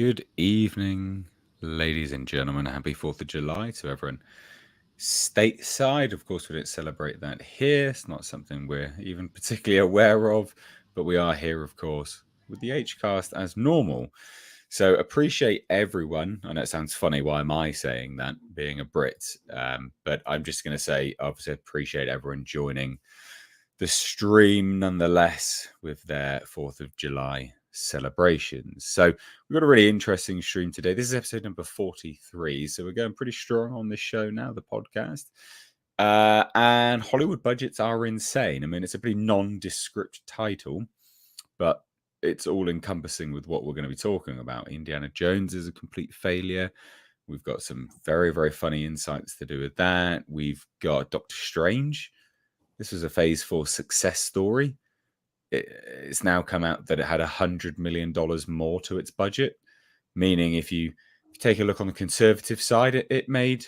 Good evening, ladies and gentlemen. Happy 4th of July to everyone stateside. Of course, we don't celebrate that here. It's not something we're even particularly aware of, but we are here, of course, with the Hcast as normal. So appreciate everyone. I know it sounds funny. Why am I saying that, being a Brit? But I'm just going to say, obviously, appreciate everyone joining the stream nonetheless with their 4th of July celebrations. So we've got a really interesting stream today. This is episode number 43. So we're going pretty strong on this show now, the podcast. And Hollywood budgets are insane. I mean, it's a pretty nondescript title, but it's all encompassing with what we're going to be talking about. Indiana Jones is a complete failure. We've got some very, very funny insights to do with that. We've got Doctor Strange. This was a Phase 4 success story. It's now come out that it had $100 million more to its budget, meaning if you take a look on the conservative side, it made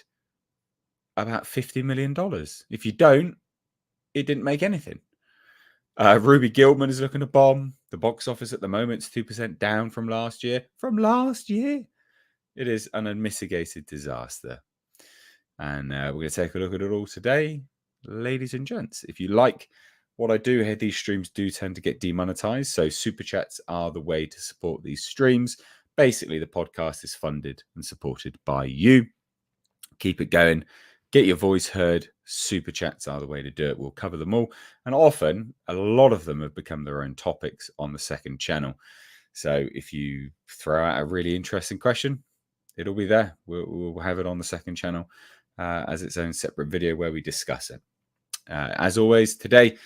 about $50 million. If you don't, it didn't make anything. Ruby Gilman is looking to bomb. The box office at the moment is 2% down from last year. It is an unmitigated disaster. And we're going to take a look at it all today. Ladies and gents, if you like what I do here, these streams do tend to get demonetized. So super chats are the way to support these streams. Basically, the podcast is funded and supported by you. Keep it going. Get your voice heard. Super chats are the way to do it. We'll cover them all. And often, a lot of them have become their own topics on the second channel. So if you throw out a really interesting question, it'll be there. We'll have it on the second channel as its own separate video where we discuss it. As always, today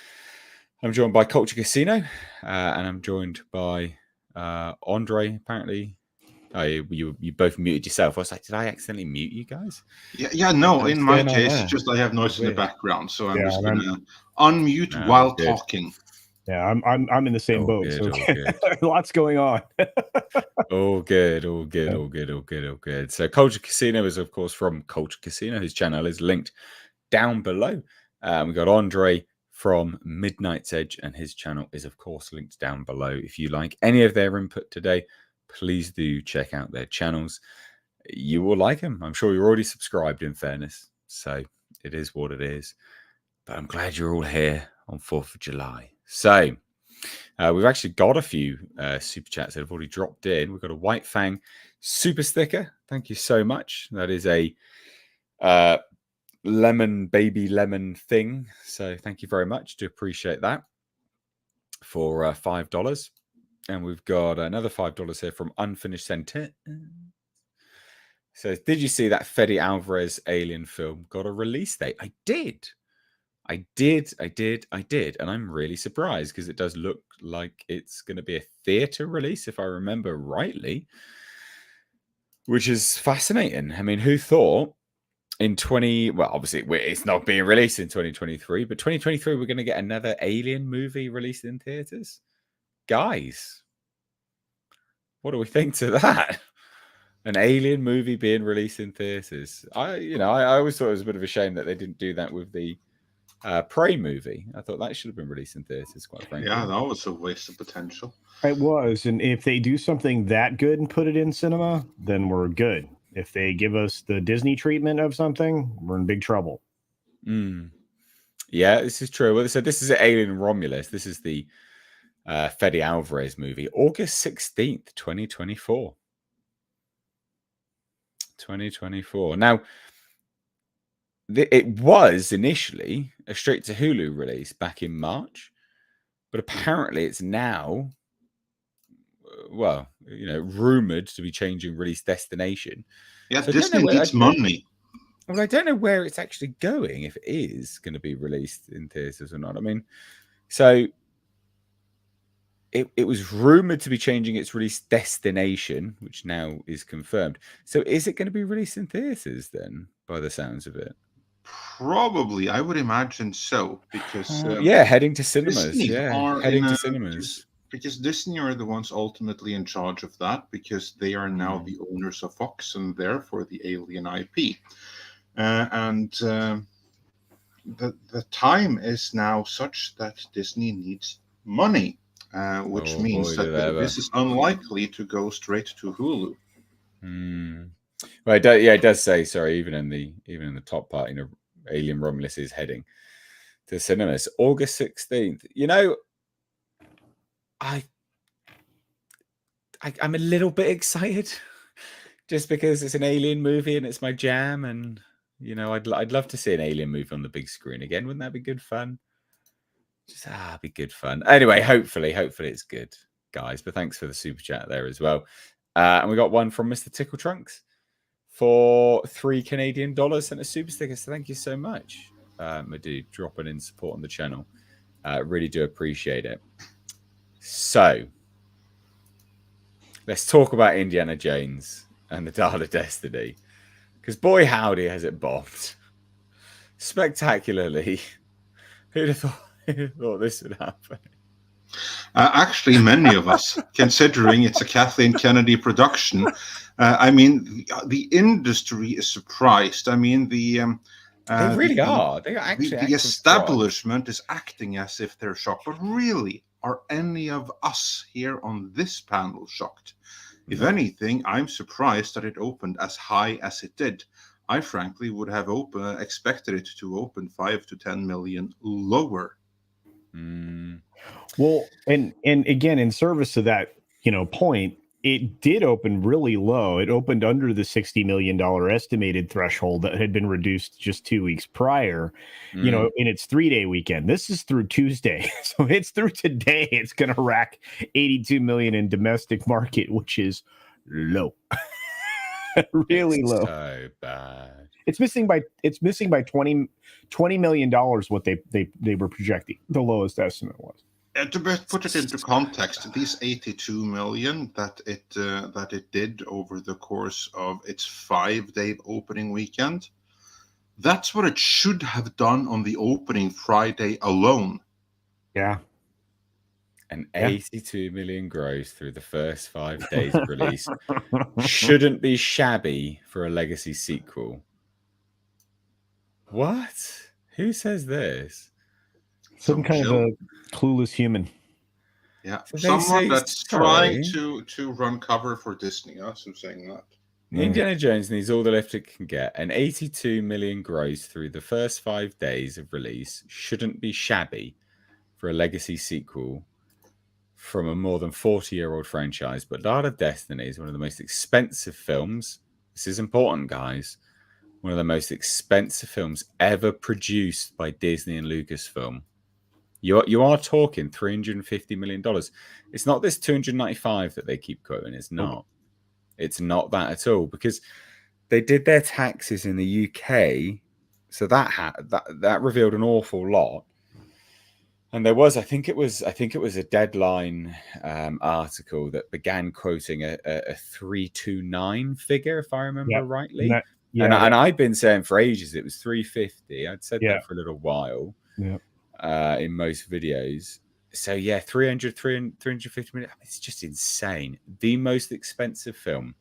I'm joined by Culture Casino, and I'm joined by Andre. Apparently, you both muted yourself. I was like, did I accidentally mute you guys? Yeah. No, in my case, it's just I have noise in the background, so I'm just gonna unmute while talking. Yeah, I'm in the same boat. Good, so lots going on. All good. So Culture Casino is, of course, from Culture Casino. His channel is linked down below. We got Andre from Midnight's Edge, and his channel is, of course, linked down below. If you like any of their input today, please do check out their channels. You will like them. I'm sure you're already subscribed, in fairness. So it is what it is. But I'm glad you're all here on 4th of July. So we've actually got a few super chats that have already dropped in. We've got a White Fang super sticker. Thank you so much. That is a baby lemon thing. So thank you very much. Do appreciate that for $5. And we've got another $5 here from Unfinished Sentence. So did you see that Fede Alvarez Alien film got a release date? I did. And I'm really surprised because it does look like it's going to be a theater release, if I remember rightly, which is fascinating. I mean, who thought obviously it's not being released in 2023, but 2023, we're going to get another Alien movie released in theaters. Guys, what do we think to that? An Alien movie being released in theaters. I always thought it was a bit of a shame that they didn't do that with the Prey movie. I thought that should have been released in theaters, quite frankly. Yeah, that was a waste of potential. It was, and if they do something that good and put it in cinema, then we're good. If they give us the Disney treatment of something, we're in big trouble. Yeah, this is true. Well, so this is Alien Romulus. This is the Fede Alvarez movie, August 16th, 2024. 2024. Now, it was initially a straight to Hulu release back in March, but apparently it's now, rumored to be changing release destination. Yeah, so Disney needs money. Well, I don't know where it's actually going, if it is going to be released in theaters or not. I mean, so it was rumored to be changing its release destination, which now is confirmed. So is it going to be released in theaters then, by the sounds of it? Probably, I would imagine so, because heading to cinemas. Because Disney are the ones ultimately in charge of that, because they are now the owners of Fox and therefore the Alien IP. The time is now such that Disney needs money, which means that this is unlikely to go straight to Hulu. Well, it does say, sorry, even in the top part, Alien Romulus is heading to cinemas August 16th. I'm a little bit excited just because it's an Alien movie and it's my jam, and I'd love to see an Alien movie on the big screen again. Wouldn't that be good fun? Be good fun. Anyway, hopefully it's good, guys. But thanks for the super chat there as well. And we got one from Mr. Tickle Trunks for $3 Canadian and a super sticker. So thank you so much, my dude, dropping in support on the channel. Really do appreciate it. So let's talk about Indiana Jones and the Dial of Destiny, because boy howdy has it bombed spectacularly. Who'd have thought this would happen? Actually, many of us, considering it's a Kathleen Kennedy production. The industry is surprised. They really are. They are actually the establishment is acting as if they're shocked. But really, are any of us here on this panel shocked? If anything, I'm surprised that it opened as high as it did. I frankly would have expected it to open 5 to 10 million lower. Well, and again, in service to that, point, it did open really low. It opened under the $60 million estimated threshold that had been reduced just 2 weeks prior, in its 3-day weekend. This is through Tuesday. So it's through today. It's going to rack 82 million in domestic market, which is low. Really low. So bad. It's missing by $20 million what they were projecting. The lowest estimate was. To put it into context, these 82 million that it did over the course of its 5-day opening weekend, that's what it should have done on the opening Friday alone. Yeah. And 82 million gross through the first 5 days of release shouldn't be shabby for a legacy sequel. What? Who says this? Some kind of a clueless human. Yeah, so someone that's trying to run cover for Disney. Us who's saying that. Indiana Jones needs all the lift it can get, and 82 million gross through the first 5 days of release shouldn't be shabby for a legacy sequel from a more than 40-year-old franchise. But Dial of Destiny is one of the most expensive films. This is important, guys. One of the most expensive films ever produced by Disney and Lucasfilm. You are talking $350 million. It's not this 295 that they keep quoting. It's not. It's not that at all, because they did their taxes in the UK, so that revealed an awful lot. And there was, I think it was a Deadline article that began quoting a 329 figure, if I remember rightly. And I've been saying for ages it was 350. I'd said that for a little while. Yeah. In most videos. So 350 million. It's just insane. The most expensive film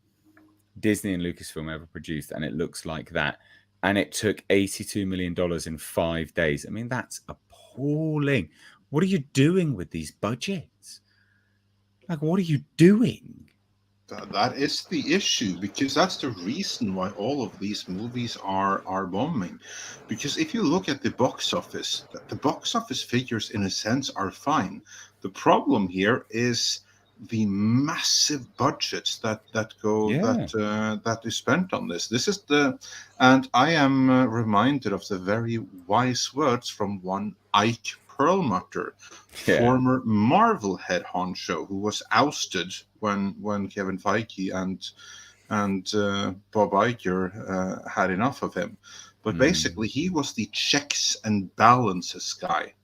Disney and Lucasfilm ever produced, and it looks like that. And it took $82 million in 5 days. I mean, that's appalling. What are you doing with these budgets? Like, what are you doing? That is the issue, because that's the reason why all of these movies are bombing. Because if you look at the box office figures in a sense are fine. The problem here is the massive budgets that is spent on this. And I am reminded of the very wise words from one Ike Perlmutter, former Marvel head honcho, who was ousted when Kevin Feige and Bob Iger had enough of him. But basically, he was the checks and balances guy.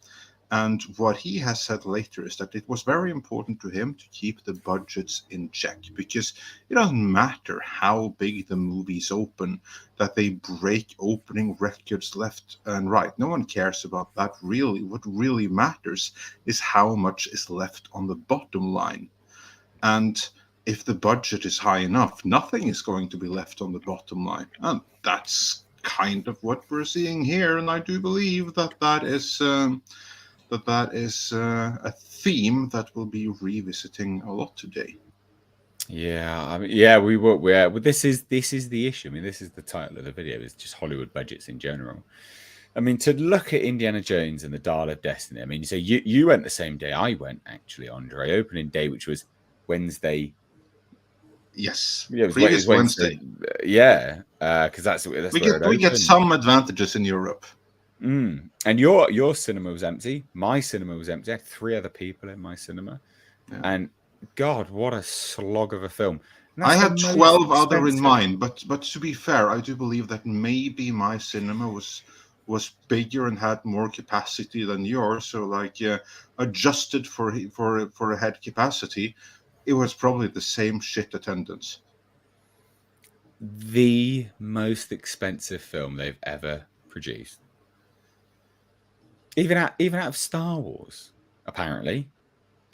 And what he has said later is that it was very important to him to keep the budgets in check, because it doesn't matter how big the movies open, that they break opening records left and right. No one cares about that, really. What really matters is how much is left on the bottom line. And if the budget is high enough, nothing is going to be left on the bottom line. And that's kind of what we're seeing here. And I do believe that is a theme that we'll be revisiting a lot today. Yeah, I mean, yeah, we were. Yeah, well, this is the issue. I mean, this is the title of the video. It's just Hollywood budgets in general. I mean, to look at Indiana Jones and the Dial of Destiny. I mean, so you went the same day I went, actually, Andre. Opening day, which was Wednesday. Yes, Yeah, it was, previous Wednesday. Yeah, because that's where we get some advantages in Europe. And your cinema was empty. My cinema was empty. I had 3 other people in my cinema, and God, what a slog of a film! I had 12 other in mine, but to be fair, I do believe that maybe my cinema was bigger and had more capacity than yours. So, like, adjusted for a head capacity, it was probably the same shit attendance. The most expensive film they've ever produced, even out of Star Wars, apparently.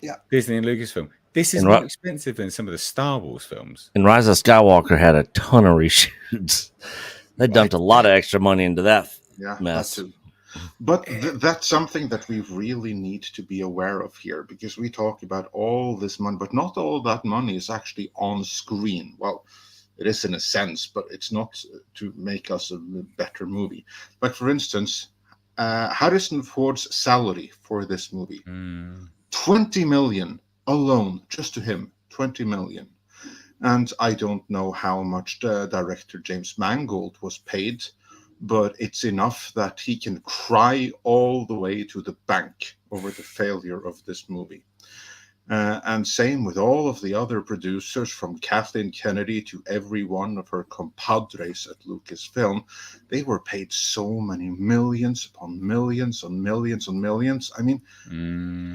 Yeah, Disney and Lucasfilm. This is more expensive than some of the Star Wars films. And Rise of Skywalker had a ton of reshoots. They dumped a lot of extra money into that mess. That too. But that's something that we really need to be aware of here, because we talk about all this money, but not all that money is actually on screen. Well, it is in a sense, but it's not to make us a better movie. But for instance, Harrison Ford's salary for this movie, 20 million alone, just to him, 20 million. And I don't know how much the director James Mangold was paid, but it's enough that he can cry all the way to the bank over the failure of this movie. And same with all of the other producers, from Kathleen Kennedy to every one of her compadres at Lucasfilm. They were paid so many millions upon millions on millions on millions. I mean,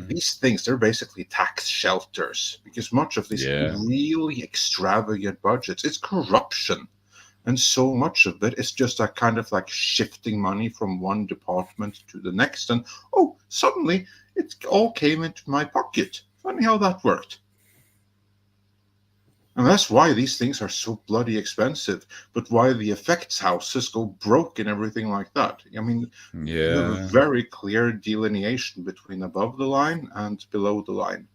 these things, they're basically tax shelters, because much of these really extravagant budgets, it's corruption. And so much of it is just a kind of like shifting money from one department to the next. And suddenly it all came into my pocket. Funny how that worked. And that's why these things are so bloody expensive, but why the effects houses go broke and everything like that. I mean, you have a very clear delineation between above the line and below the line.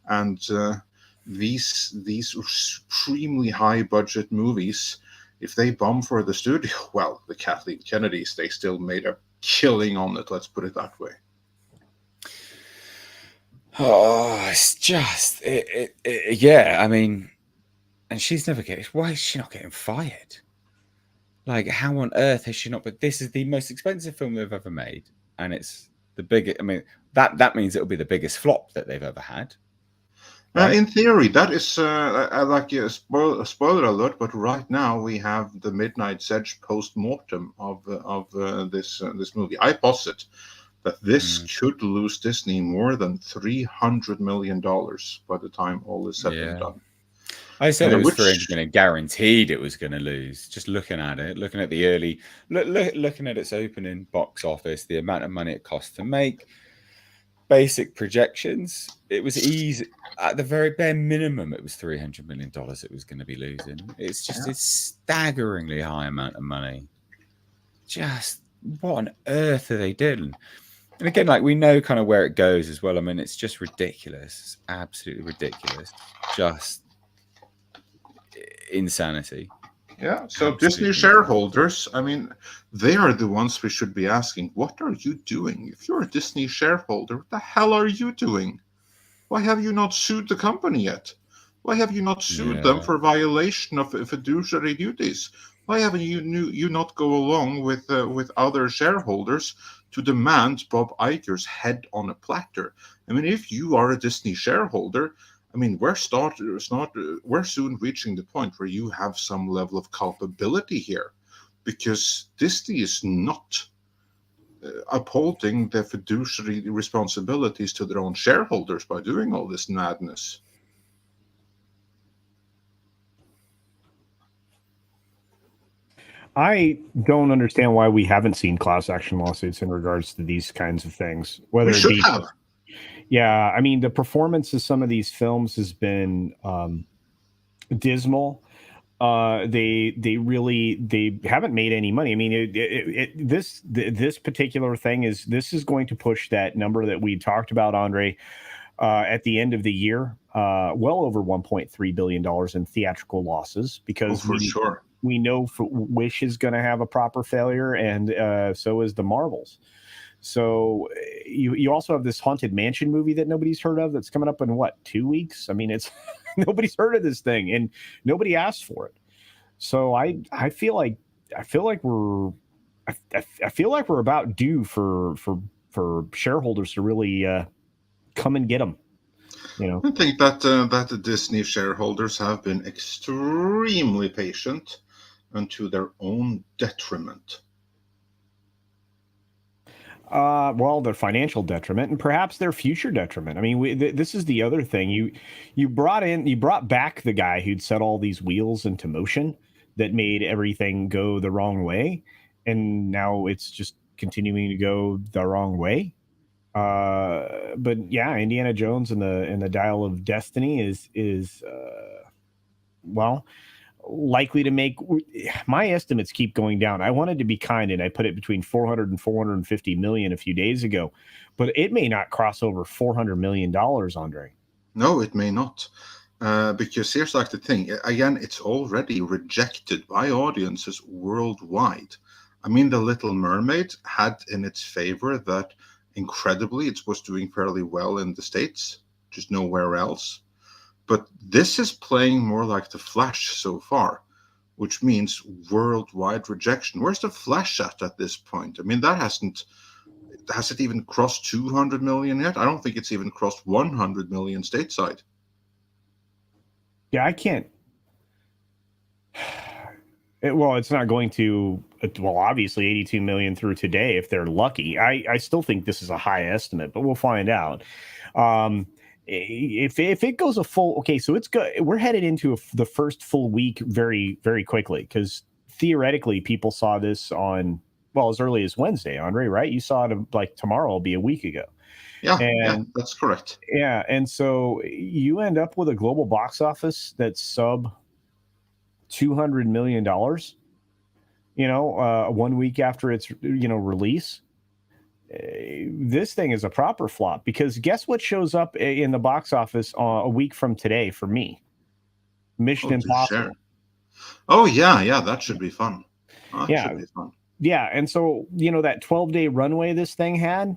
And these extremely high budget movies, if they bomb for the studio, well, the Kathleen Kennedys, they still made a killing on it. Let's put it that way. Oh, it's just, yeah, I mean, and she's never getting, why is she not getting fired? Like, how on earth has she not, but this is the most expensive film they've ever made. And it's the biggest, I mean, that means it'll be the biggest flop that they've ever had. Right? In theory, that is like a spoiler alert. But right now we have the Midnight Edge post-mortem of this movie. I posit that this could lose Disney more than $300 million by the time all is said and done. I said it was 300 million guaranteed it was going to lose. Just looking at it, looking at the early, looking at its opening box office, the amount of money it cost to make, basic projections, it was easy. At the very bare minimum, it was $300 million it was going to be losing. It's just a staggeringly high amount of money. Just what on earth are they doing? And again, like, we know kind of where it goes as well. I mean, it's just ridiculous. It's absolutely ridiculous. Just insanity. Yeah. So absolutely. Disney shareholders, I mean, they are the ones we should be asking, what are you doing? If you're a Disney shareholder, what the hell are you doing? Why have you not sued the company yet? Why have you not sued them for violation of fiduciary duties? Why haven't you not go along with other shareholders to demand Bob Iger's head on a platter? I mean, if you are a Disney shareholder, I mean, we're soon reaching the point where you have some level of culpability here, because Disney is not upholding their fiduciary responsibilities to their own shareholders by doing all this madness. I don't understand why we haven't seen class action lawsuits in regards to these kinds of things. Whether we should have. Yeah, I mean, the performance of some of these films has been dismal. They haven't made any money. I mean, this particular thing is going to push that number that we talked about, Andre, at the end of the year, well over $1.3 billion in theatrical losses, because we know Wish is going to have a proper failure, and so is the Marvels. So you also have this Haunted Mansion movie that nobody's heard of that's coming up in 2 weeks? I mean, it's nobody's heard of this thing, and nobody asked for it. So I feel like we're about due for shareholders to really come and get them. I think that the Disney shareholders have been extremely patient, and to their own detriment. Well, their financial detriment, and perhaps their future detriment. I mean, this is the other thing. You brought back the guy who'd set all these wheels into motion that made everything go the wrong way, and now it's just continuing to go the wrong way. But yeah, Indiana Jones and the Dial of Destiny is likely to make, my estimates keep going down. I wanted to be kind, and I put it between 400 and 450 million a few days ago, but it may not cross over $400 million, Andre. No, it may not. Because here's the thing. Again, it's already rejected by audiences worldwide. I mean, The Little Mermaid had in its favor that, incredibly, it was doing fairly well in the States, just nowhere else. But this is playing more like The Flash so far, which means worldwide rejection. Where's The Flash at this point? I mean, has it even crossed 200 million yet? I don't think it's even crossed 100 million stateside. Yeah, I can't. It's not going to. Well, obviously 82 million through today, if they're lucky. I still think this is a high estimate, but we'll find out. If it goes a full, okay, so it's good. We're headed into the first full week very, very quickly, because theoretically people saw this on, as early as Wednesday, Andre, right? You saw it like tomorrow will be a week ago. Yeah, that's correct. Yeah, and so you end up with a global box office that's sub $200 million. 1 week after its release. This thing is a proper flop, because guess what shows up in the box office a week from today for me? Mission Impossible. Sure. Oh yeah, that should be fun. Should be fun. Yeah, and so that 12-day runway this thing had,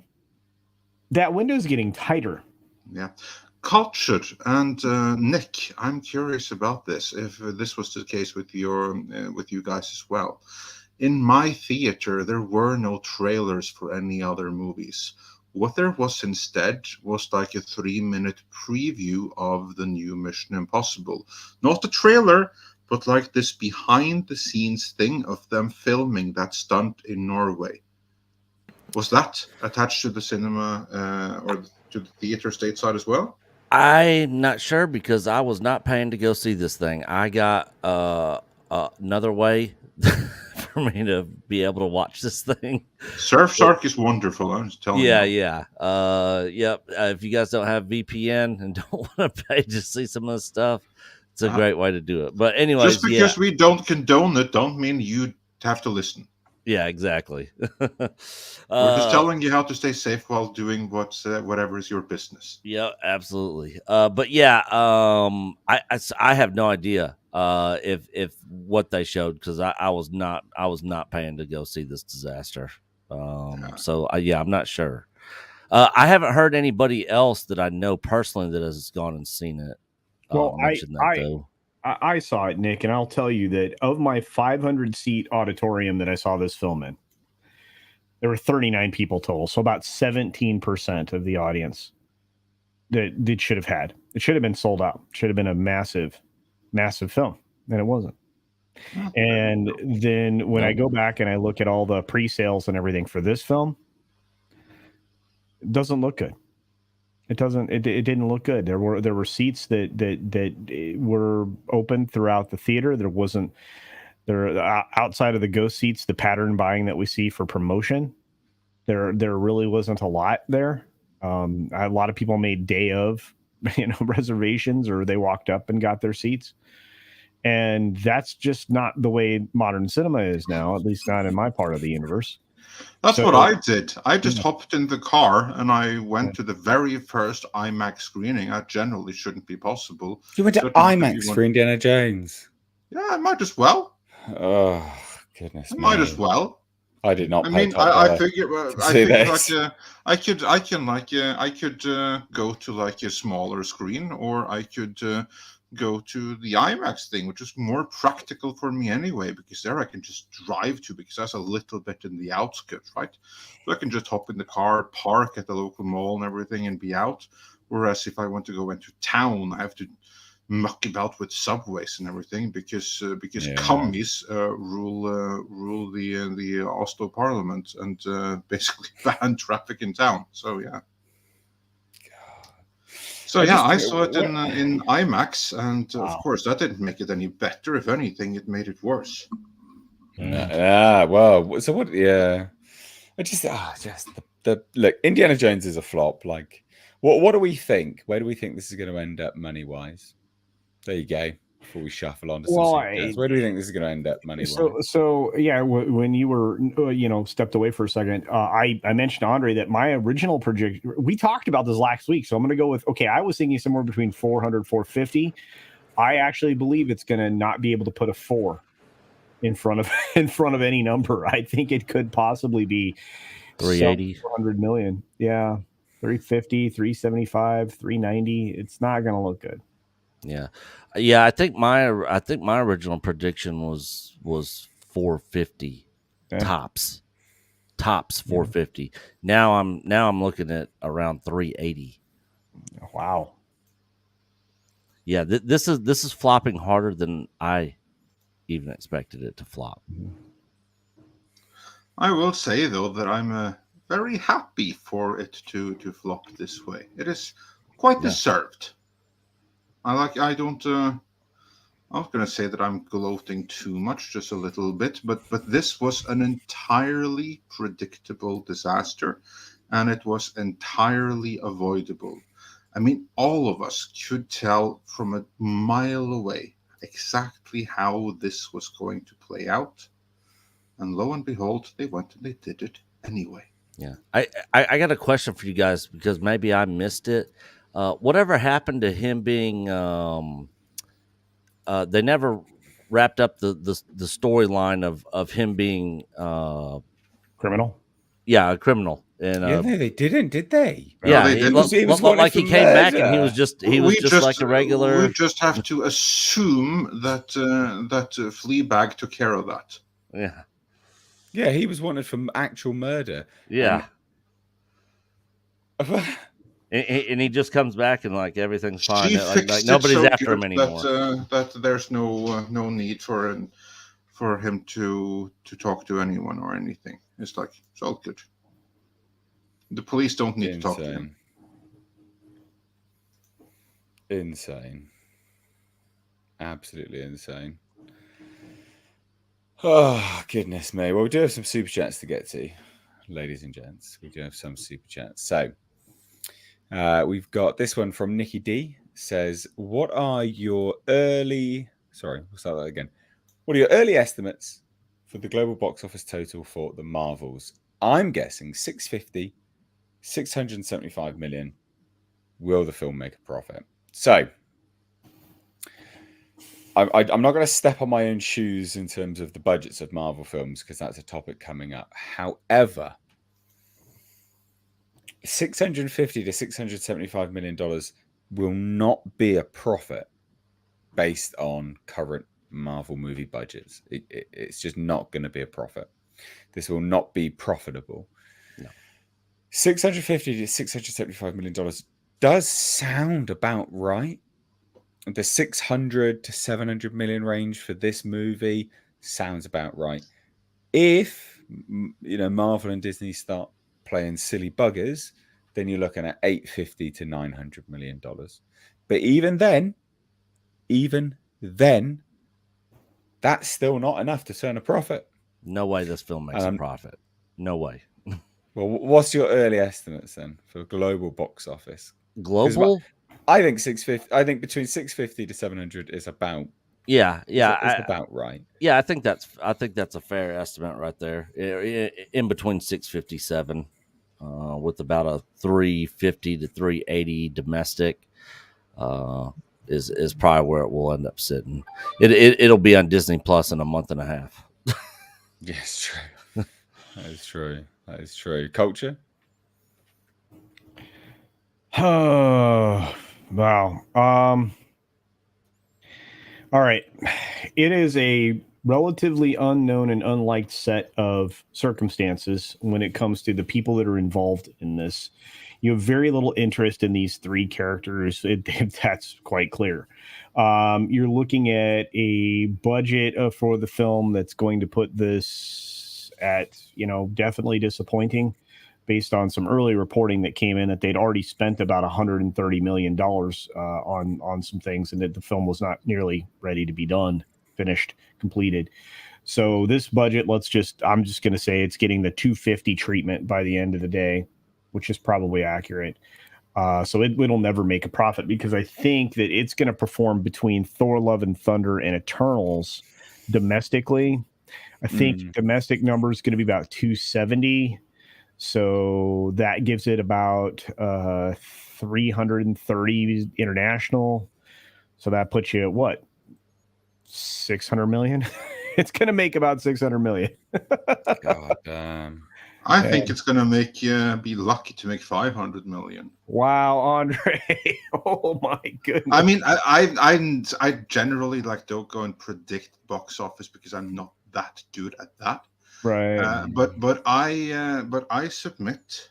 that window's getting tighter. Yeah. Cultured and Nick, I'm curious about this. If this was the case with you guys as well. In my theater, there were no trailers for any other movies. What there was instead was like a 3-minute preview of the new Mission Impossible. Not a trailer, but like this behind-the-scenes thing of them filming that stunt in Norway. Was that attached to the cinema or to the theater stateside as well? I'm not sure, because I was not paying to go see this thing. I got another way for me to be able to watch this thing. Surfshark is wonderful. I'm just telling you. Yeah. Yep. If you guys don't have VPN and don't want to pay to see some of this stuff, it's a great way to do it. But anyways, just because we don't condone it, don't mean you have to listen. Yeah, exactly. We're just telling you how to stay safe while doing whatever is your business. Yeah, absolutely. But yeah, I have no idea if what they showed, because I was not paying to go see this disaster. So I'm not sure. I haven't heard anybody else that I know personally that has gone and seen it. I saw it, Nick, and I'll tell you that of my 500-seat auditorium that I saw this film in, there were 39 people total, so about 17% of the audience that it should have had. It should have been sold out. It should have been a massive, massive film, and it wasn't. And then when I go back and I look at all the pre-sales and everything for this film, it doesn't look good. It doesn't. It didn't look good. There were seats that were open throughout the theater. There wasn't. There outside of the ghost seats, the pattern buying that we see for promotion, there really wasn't a lot there. A lot of people made day of reservations, or they walked up and got their seats, and that's just not the way modern cinema is now. At least not in my part of the universe. That's So- what I did. I just Yeah. hopped in the car and I went to the very first IMAX screening. That generally shouldn't be possible. You went to Certainly if IMAX you for Indiana Jones. Yeah, I might as well. Oh goodness I me! might as well. I did not I pay mean, top I dollar figure, to I see figure this. like, I could go to like a smaller screen, or I could go to the IMAX thing, which is more practical for me anyway, because there I can just drive to, because that's a little bit in the outskirts, right? So I can just hop in the car, park at the local mall and everything, and be out. Whereas if I want to go into town, I have to muck about with subways and everything, because Yeah. commies rule the Oslo Parliament and basically ban traffic in town. So yeah. So I yeah, just- I saw it what- in IMAX, and Wow. of course that didn't make it any better. If anything, it made it worse. Yeah, well, so what? Yeah, I just the look. Indiana Jones is a flop. Like, what do we think? Where do we think this is going to end up money wise? There you go. Before we shuffle on to some Well, super chats. Where do we think this is going to end up money wise? So yeah, when you were stepped away for a second, I mentioned to Andre that my original projection. We talked about this last week, so I'm going to go with I was thinking somewhere between 400, 450. I actually believe it's going to not be able to put a 4 in front of any number. I think it could possibly be 380. 400 million. Yeah, 350, 375, 390. It's not going to look good. Yeah. I think my original prediction was 450 Yeah. tops 450. Now I'm looking at around 380. Wow. Yeah, this is flopping harder than I even expected it to flop. I will say though that I'm very happy for it to flop this way. It is quite Yeah. deserved. I don't. I was going to say that I'm gloating too much, just a little bit, but this was an entirely predictable disaster, and it was entirely avoidable. I mean, all of us could tell from a mile away exactly how this was going to play out, and lo and behold, they went and they did it anyway. Yeah, I got a question for you guys, because maybe I missed it. Whatever happened to him being? They never wrapped up the storyline of him being Criminal. a criminal. And Yeah, no, they didn't, did they? No, yeah, they he didn't. looked, He was looked like he wanted for came back and he murder. was just like a regular. We just have to assume that Fleabag took care of that. Yeah, Yeah, he was wanted for actual murder. yeah. And he just comes back and like everything's fine. She Like fixed it nobody's so after him good anymore. that there's no need for him to talk to anyone or anything. It's like it's all good. The police don't need to talk to him. Insane. Absolutely insane. Oh, goodness me. Well, we do have some super chats to get to, ladies and gents. We do have some super chats. So we've got this one from Nikki D. Says, what are your early... Sorry, we'll start that again. What are your early estimates for the global box office total for the Marvels? I'm guessing 650, 675 million. Will the film make a profit? So, I'm not going to step on my own shoes in terms of the budgets of Marvel films, because that's a topic coming up. However, $650 to $675 million will not be a profit based on current Marvel movie budgets. It's just not going to be a profit. This will not be profitable. No. $650 to $675 million does sound about right. The 600 to 700 million range for this movie sounds about right. If Marvel and Disney start playing silly buggers, then you're looking at $850 to $900 million. But even then, that's still not enough to turn a profit. No way this film makes a profit. No way. Well, what's your early estimates then for global box office? Global? I think 650. I think between 650 to 700 is about Yeah, It's about right. I think that's a fair estimate right there. In between 657, with about a 350 to 380 domestic, is probably where it will end up sitting. It'll be on Disney Plus in a month and a half. Yes, true. That is true. That is true. Culture. Oh, wow. All right. It is a relatively unknown and unliked set of circumstances when it comes to the people that are involved in this. You have very little interest in these three characters. That's quite clear. You're looking at a budget for the film that's going to put this at, definitely disappointing, based on some early reporting that came in that they'd already spent about $130 million on some things, and that the film was not nearly ready to be done, finished, completed. So this budget, I'm just going to say it's getting the 250 treatment by the end of the day, which is probably accurate. So it'll never make a profit, because I think that it's going to perform between Thor: Love and Thunder and Eternals domestically. I think domestic number is going to be about 270. So that gives it about 330 international. So that puts you at what? 600 million? It's going to make about 600 million. God damn. I think it's going to make you be lucky to make 500 million. Wow, Andre. Oh my goodness. I mean, I generally don't go and predict box office, because I'm not that good at that. Right. But I submit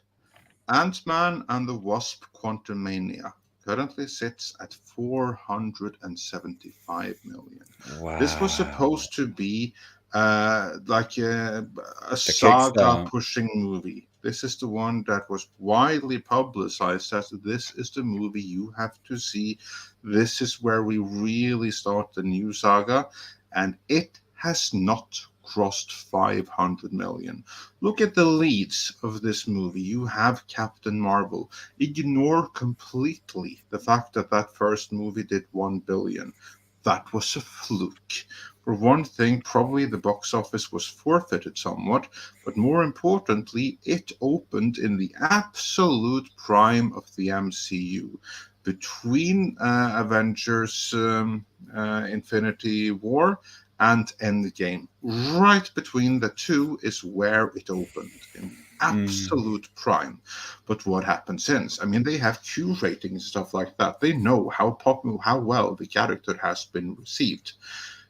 Ant-Man and the Wasp: Quantumania currently sits at 475 million. Wow. This was supposed to be like a saga pushing movie. This is the one that was widely publicized as this is the movie you have to see. This is where we really start the new saga, and it has not crossed 500 million. Look at the leads of this movie. You have Captain Marvel. Ignore completely the fact that first movie did 1 billion. That was a fluke. For one thing, probably the box office was forfeited somewhat, but more importantly, it opened in the absolute prime of the MCU. Between Avengers Infinity War and Endgame. Right between the two is where it opened, in absolute prime. But what happened since? I mean, they have Q ratings and stuff like that. They know how well the character has been received.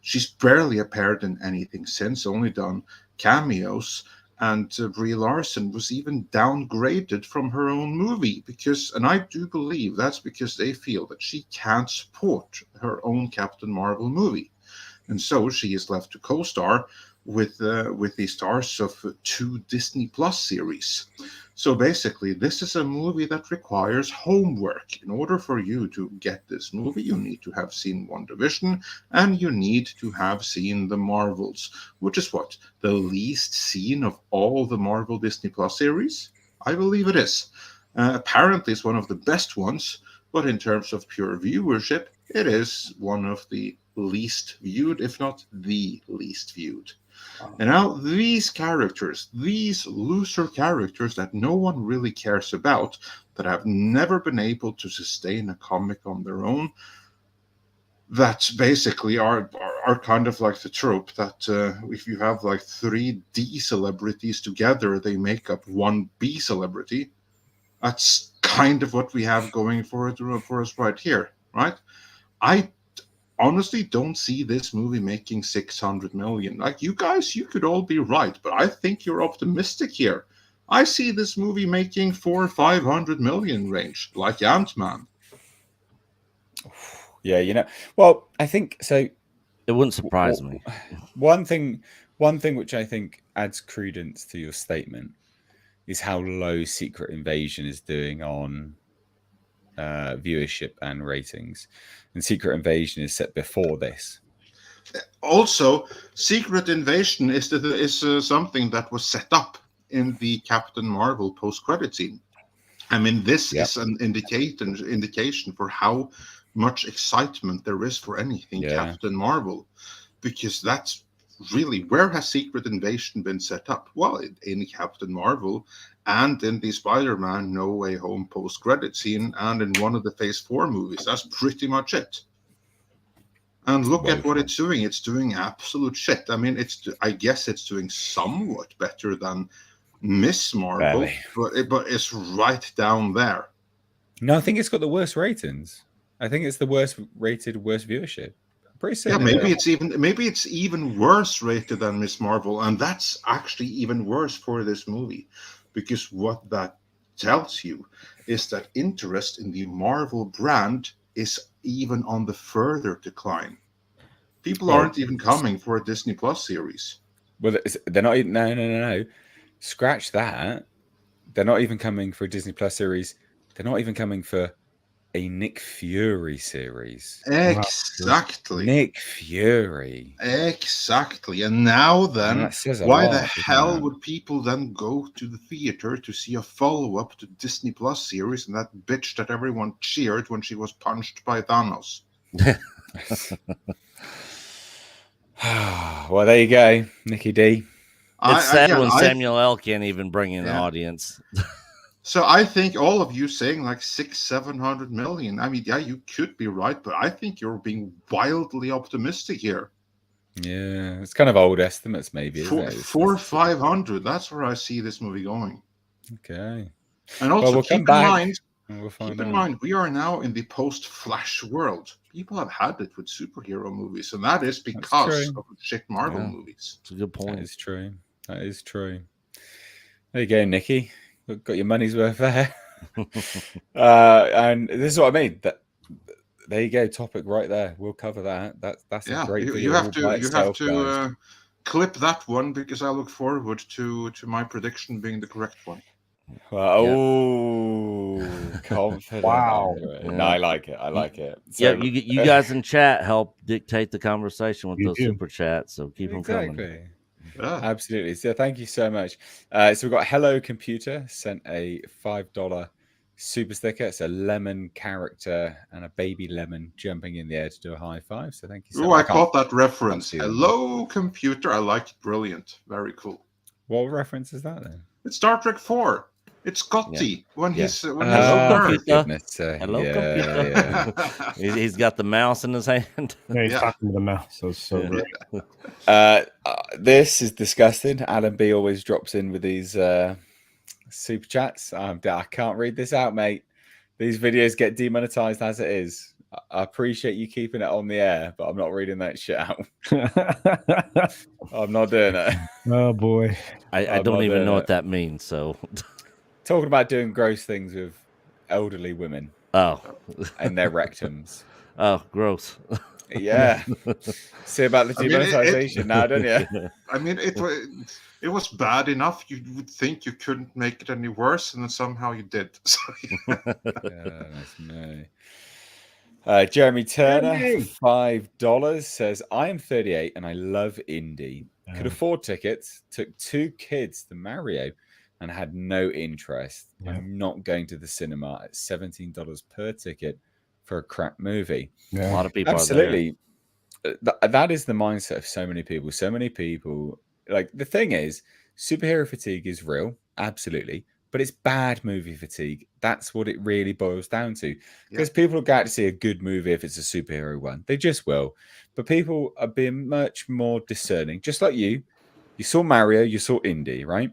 She's barely appeared in anything since, only done cameos. And Brie Larson was even downgraded from her own movie and I do believe that's because they feel that she can't support her own Captain Marvel movie. And so she is left to co-star with the stars of 2 Disney Plus series. So basically, this is a movie that requires homework. In order for you to get this movie, you need to have seen WandaVision, and you need to have seen The Marvels, which is what? The least seen of all the Marvel Disney Plus series? I believe it is. Apparently, it's one of the best ones, but in terms of pure viewership, it is one of the least viewed, if not the least viewed. And now these characters, these looser characters that no one really cares about, that have never been able to sustain a comic on their own, that basically are kind of like the trope that if you have like 3 D celebrities together, they make up 1 B celebrity. That's kind of what we have going for us right here, right? I honestly don't see this movie making 600 million. Like, you guys, you could all be right, but I think you're optimistic here. I see this movie making 400 or 500 million range, like Ant-Man. Yeah, well, I think so. It wouldn't surprise me. One thing which I think adds credence to your statement is how low Secret Invasion is doing on viewership and ratings. And Secret Invasion is set before this. Also, Secret Invasion is something that was set up in the Captain Marvel post-credit scene. I mean, this Yep. is an indication for how much excitement there is for anything Yeah. Captain Marvel, because that's really, where has Secret Invasion been set up? Well, in Captain Marvel, and in the Spider-Man No Way Home post-credit scene, and in one of the Phase 4 movies. That's pretty much it. And look at what it's doing. It's doing absolute shit. I mean, I guess it's doing somewhat better than Miss Marvel, Barely. but it's right down there. No, I think it's got the worst ratings. I think it's the worst rated, worst viewership. I'm pretty Yeah, certain. maybe it's even worse rated than Miss Marvel, and that's actually even worse for this movie, because what that tells you is that interest in the Marvel brand is even on the further decline. People aren't even coming for a Disney Plus series. Well, they're not even. No. Scratch that. They're not even coming for a Disney Plus series. They're not even coming for a Nick Fury series. Exactly. Nick Fury. Exactly. And now then, why the hell would people then go to the theater to see a follow-up to Disney Plus series and that bitch that everyone cheered when she was punched by Thanos? Well, there you go, Nicky D. It's sad when Samuel L. can't even bring in an audience. So I think all of you saying like 600-700 million. I mean, yeah, you could be right, but I think you're being wildly optimistic here. Yeah, it's kind of old estimates, maybe. 400-500. That's where I see this movie going. Okay. And also keep in mind, we are now in the post-Flash world. People have had it with superhero movies, and that is because of shit Marvel movies. It's a good point. That is true. That is true. There you go, Nicky. Got your money's worth there. And this is what I mean. There you go, topic right there. We'll cover that. That's a great video. You have to clip that one, because I look forward to my prediction being the correct one. Confident. Wow. No, I like it. I like it. So, yeah, you guys in chat help dictate the conversation with those super chats, so keep them coming. Yeah. Absolutely. So thank you so much. So we've got Hello Computer sent a $5 super sticker. It's a lemon character and a baby lemon jumping in the air to do a high five. So thank you so much. I caught that reference. Hello Computer. I like it. Brilliant. Very cool. What reference is that then? It's Star Trek 4. It's Scotty when he's Hello, computer. Hello, computer. He's got the mouse in his hand. Yeah, he's talking to the mouse. So great. This is disgusting. Alan B always drops in with these super chats. I can't read this out, mate. These videos get demonetized as it is. I appreciate you keeping it on the air, but I'm not reading that shit out. I'm not doing it. Oh boy. I don't even know what that means. So talking about doing gross things with elderly women. Oh. And their rectums. Oh, gross. Yeah. See about the demonetization now, don't you? I mean, it was bad enough. You would think you couldn't make it any worse, and then somehow you did. So, that's me. Jeremy Turner, $5 says, I am 38 and I love indie. Could afford tickets, took 2 kids to Mario and had no interest. I'm not going to the cinema at $17 per ticket for a crap movie. A lot of people absolutely. That is the mindset of so many people. So many people, like, the thing is, superhero fatigue is real, absolutely. But it's bad movie fatigue. That's what it really boils down to. Because people will go out to see a good movie if it's a superhero one. They just will. But people are being much more discerning. Just like you. You saw Mario, you saw Indy, right?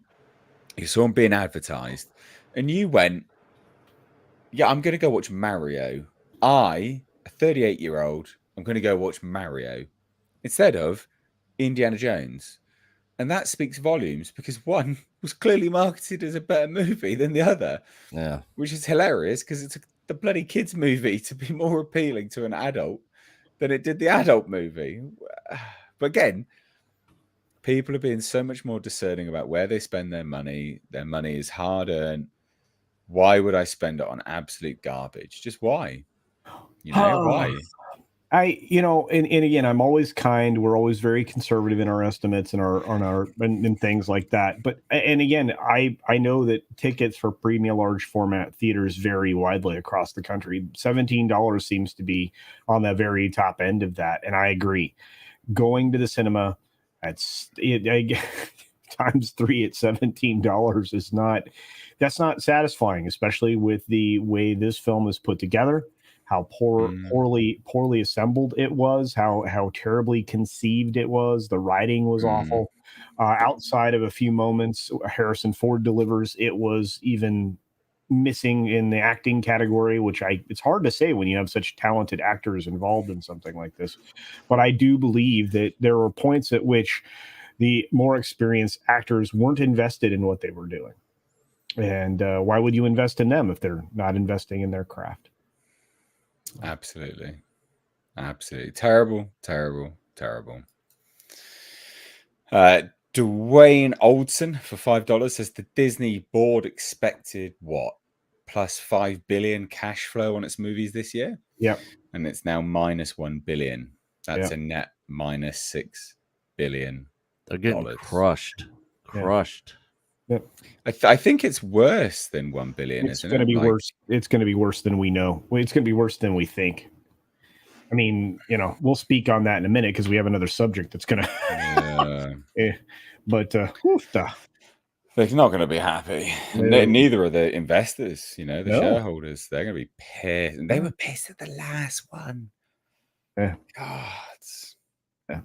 You saw him being advertised. And you went, yeah, I'm going to go watch Mario. A 38-year-old, I'm going to go watch Mario. Instead of Indiana Jones. And that speaks volumes because one was clearly marketed as a better movie than the other. Yeah. Which is hilarious because it's the bloody kids movie to be more appealing to an adult than it did the adult movie. But again, people are being so much more discerning about where they spend their money. Their money is hard earned. Why would I spend it on absolute garbage? Just why? You know, why? And again, I'm always kind. We're always very conservative in our estimates and and things like that. But and again, I know that tickets for premium large format theaters vary widely across the country. $17 seems to be on the very top end of that, and I agree. Going to the cinema, that's it. Times three at $17 is not. That's not satisfying, especially with the way this film is put together, how poorly assembled it was, how terribly conceived it was. The writing was awful. Outside of a few moments Harrison Ford delivers, it was even missing in the acting category, which it's hard to say when you have such talented actors involved in something like this. But I do believe that there were points at which the more experienced actors weren't invested in what they were doing. And why would you invest in them if they're not investing in their craft? Absolutely. Terrible. Dwayne Oldson for $5 says the Disney board expected what? Plus 5 billion cash flow on its movies this year. Yep. And it's now minus 1 billion. That's Yep. a net minus 6 billion. They're getting crushed. Yep. I think it's worse than 1 billion. It's going to be worse. It's going to be worse than we know. It's going to be worse than we think. I mean, we'll speak on that in a minute because we have another subject that's going to. But they're not going to be happy. Neither are the investors. The shareholders. They're going to be pissed, and they were pissed at the last one. Yeah. God. Yeah.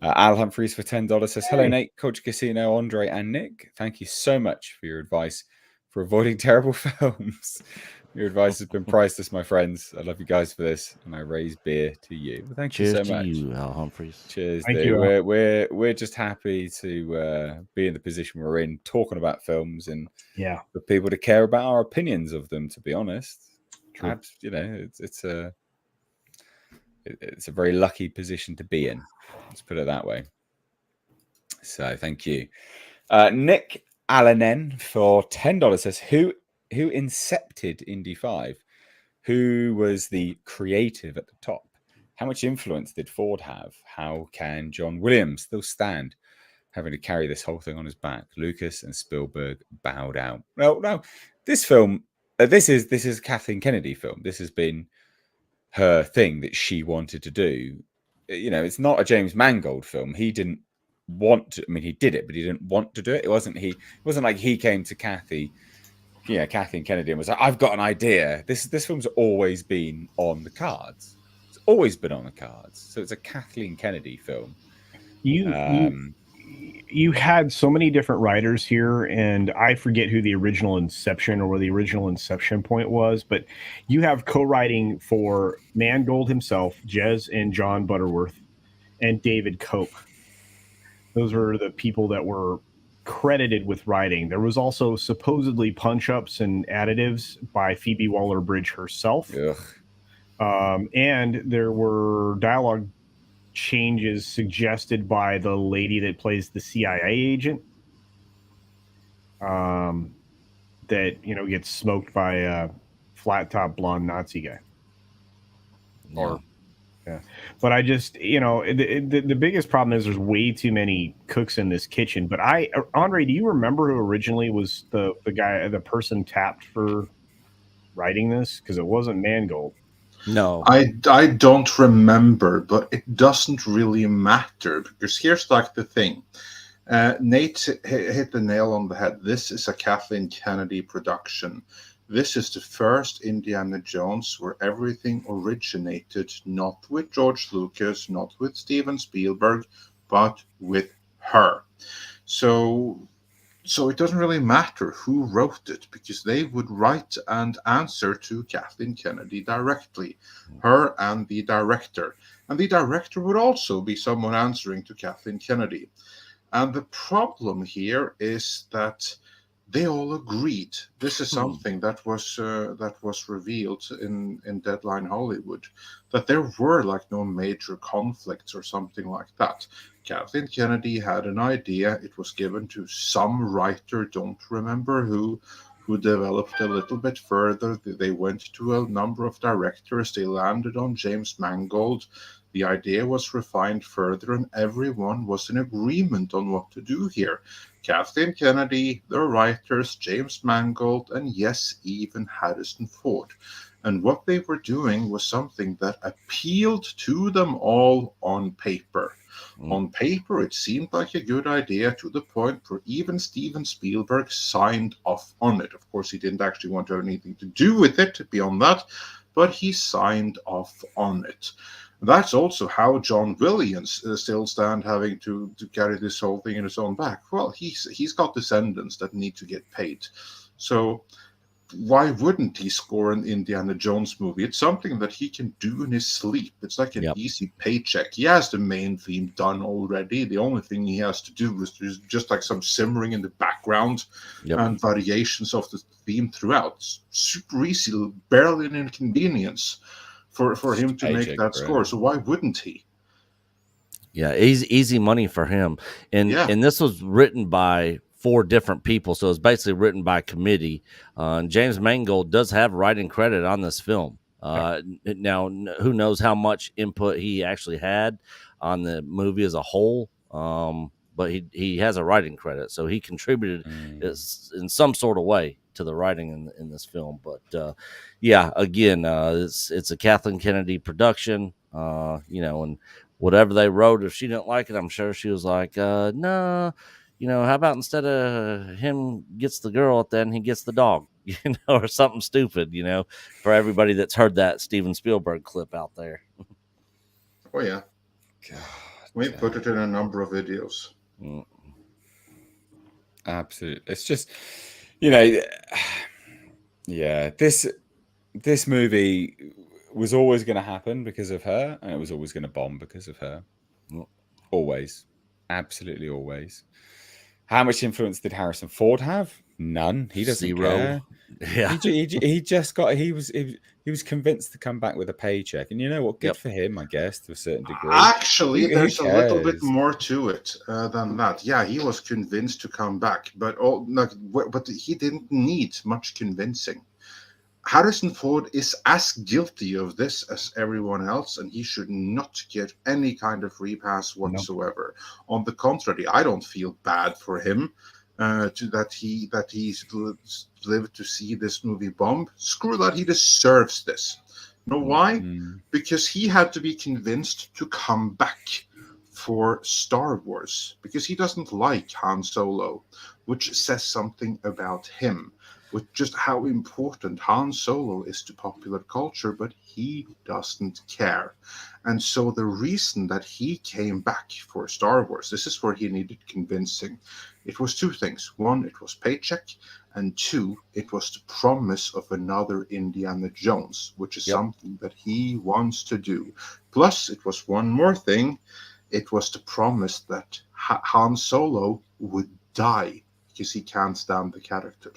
Al Humphreys for $10 says, hello, Nate, Coach Casino, Andre, and Nick. Thank you so much for your advice for avoiding terrible films. Your advice has been priceless, my friends. I love you guys for this, and I raise beer to you. Well, thank you so much. Cheers to you, Al Humphreys. Cheers, dude. We're just happy to be in the position we're in, talking about films, and for people to care about our opinions of them. To be honest, it's a very lucky position to be in. Let's put it that way. So thank you. Nick Allanen for $10 says, who incepted Indy 5? Who was the creative at the top? How much influence did Ford have? How can John Williams still stand having to carry this whole thing on his back? Lucas and Spielberg bowed out. Well, no, this film, this is a Kathleen Kennedy film. This has been her thing that she wanted to do. It's not a James Mangold film. He didn't want to. I mean, he did it, but he didn't want to do it. It wasn't like he came to Kathleen Kennedy and was like, "I've got an idea." This film's always been on the cards. It's always been on the cards. So it's a Kathleen Kennedy film. You had so many different writers here, and I forget who the original Inception or where the original Inception point was, but you have co-writing for Mangold himself, Jez and John Butterworth, and David Koch. Those were the people that were credited with writing. There was also supposedly punch-ups and additives by Phoebe Waller-Bridge herself. And there were dialogue changes suggested by the lady that plays the CIA agent that gets smoked by a flat top blonde Nazi guy. But I just the biggest problem is there's way too many cooks in this kitchen. But Andre, do you remember who originally was the person tapped for writing this? Because it wasn't Mangold. No, I don't remember, but it doesn't really matter because here's like the thing. Nate hit the nail on the head. This is a Kathleen Kennedy production. This is the first Indiana Jones where everything originated not with George Lucas, not with Steven Spielberg, but with her. So it doesn't really matter who wrote it because they would write and answer to Kathleen Kennedy directly, her and the director. And the director would also be someone answering to Kathleen Kennedy. And the problem here is that they all agreed. This is something that was revealed in Deadline Hollywood, that there were like no major conflicts or something like that. Kathleen Kennedy had an idea. It was given to some writer, don't remember who who developed a little bit further. They went to a number of directors. They landed on James Mangold. The idea was refined further, and everyone was in agreement on what to do here. Kathleen Kennedy, the writers, James Mangold, and yes, even Harrison Ford. And what they were doing was something that appealed to them all on paper. On paper, it seemed like a good idea to the point where even Steven Spielberg signed off on it. Of course, he didn't actually want to have anything to do with it beyond that, but he signed off on it. That's also how John Williams still stand having to carry this whole thing in his own back. Well, he's got descendants that need to get paid. So why wouldn't he score an Indiana Jones movie? It's something that he can do in his sleep. It's like an easy paycheck. He has the main theme done already. The only thing he has to do is just like some simmering in the background and variations of the theme throughout. It's super easy, barely an inconvenience for him to make that score. So why wouldn't he? Yeah, easy money for him. And this was written by 4 different people, so it's basically written by committee. And James Mangold does have writing credit on this film. Now, who knows how much input he actually had on the movie as a whole, but he has a writing credit, so he contributed in some sort of way to the writing in this film. But again, it's a Kathleen Kennedy production, and whatever they wrote, if she didn't like it, I'm sure she was like, no. How about instead of him gets the girl, then he gets the dog, or something stupid, for everybody that's heard that Steven Spielberg clip out there. Oh, yeah. God, we put it in a number of videos. Absolutely. It's just, this movie was always going to happen because of her, and it was always going to bomb because of her. Always. Absolutely always. How much influence did Harrison Ford have? None. He doesn't care. Yeah. He just got. He was convinced to come back with a paycheck, and you know what? Good for him, I guess, to a certain degree. Actually, there's a little bit more to it than that. Yeah, he was convinced to come back, but he didn't need much convincing. Harrison Ford is as guilty of this as everyone else, and he should not get any kind of repass whatsoever. No. On the contrary, I don't feel bad for him that he's lived to see this movie bomb. Screw that, he deserves this. You know why? Because he had to be convinced to come back for Star Wars, because he doesn't like Han Solo, which says something about him, with just how important Han Solo is to popular culture, but he doesn't care. And so the reason that he came back for Star Wars, this is where he needed convincing. It was 2 things. 1, it was paycheck, and 2, it was the promise of another Indiana Jones, which is something that he wants to do. Plus, it was one more thing. It was the promise that Han Solo would die, because he can't stand the character.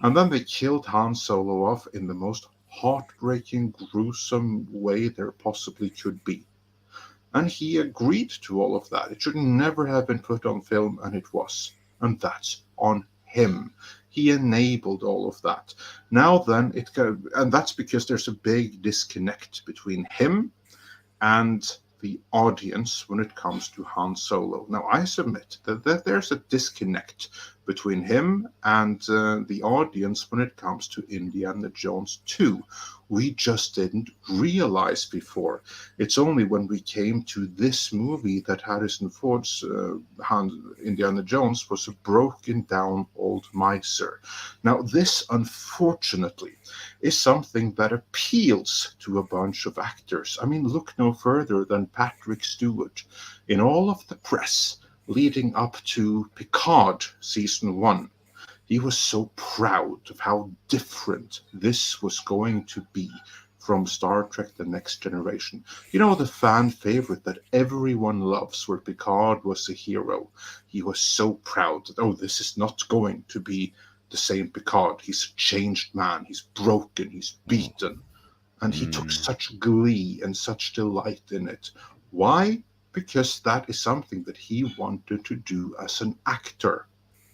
And then they killed Han Solo off in the most heartbreaking, gruesome way there possibly could be. And he agreed to all of that. It should never have been put on film, and it was. And that's on him. He enabled all of that. Now then, and that's because there's a big disconnect between him and the audience when it comes to Han Solo. Now, I submit that there's a disconnect between him and the audience when it comes to Indiana Jones 2. We just didn't realize before. It's only when we came to this movie that Harrison Ford's Indiana Jones was a broken down old miser. Now, this, unfortunately, is something that appeals to a bunch of actors. I mean, look no further than Patrick Stewart. In all of the press leading up to Picard Season 1, he was so proud of how different this was going to be from Star Trek The Next Generation. You know, the fan favorite that everyone loves, where Picard was a hero. He was so proud that, this is not going to be the same Picard. He's a changed man. He's broken. He's beaten. And he took such glee and such delight in it. Why? Because that is something that he wanted to do as an actor.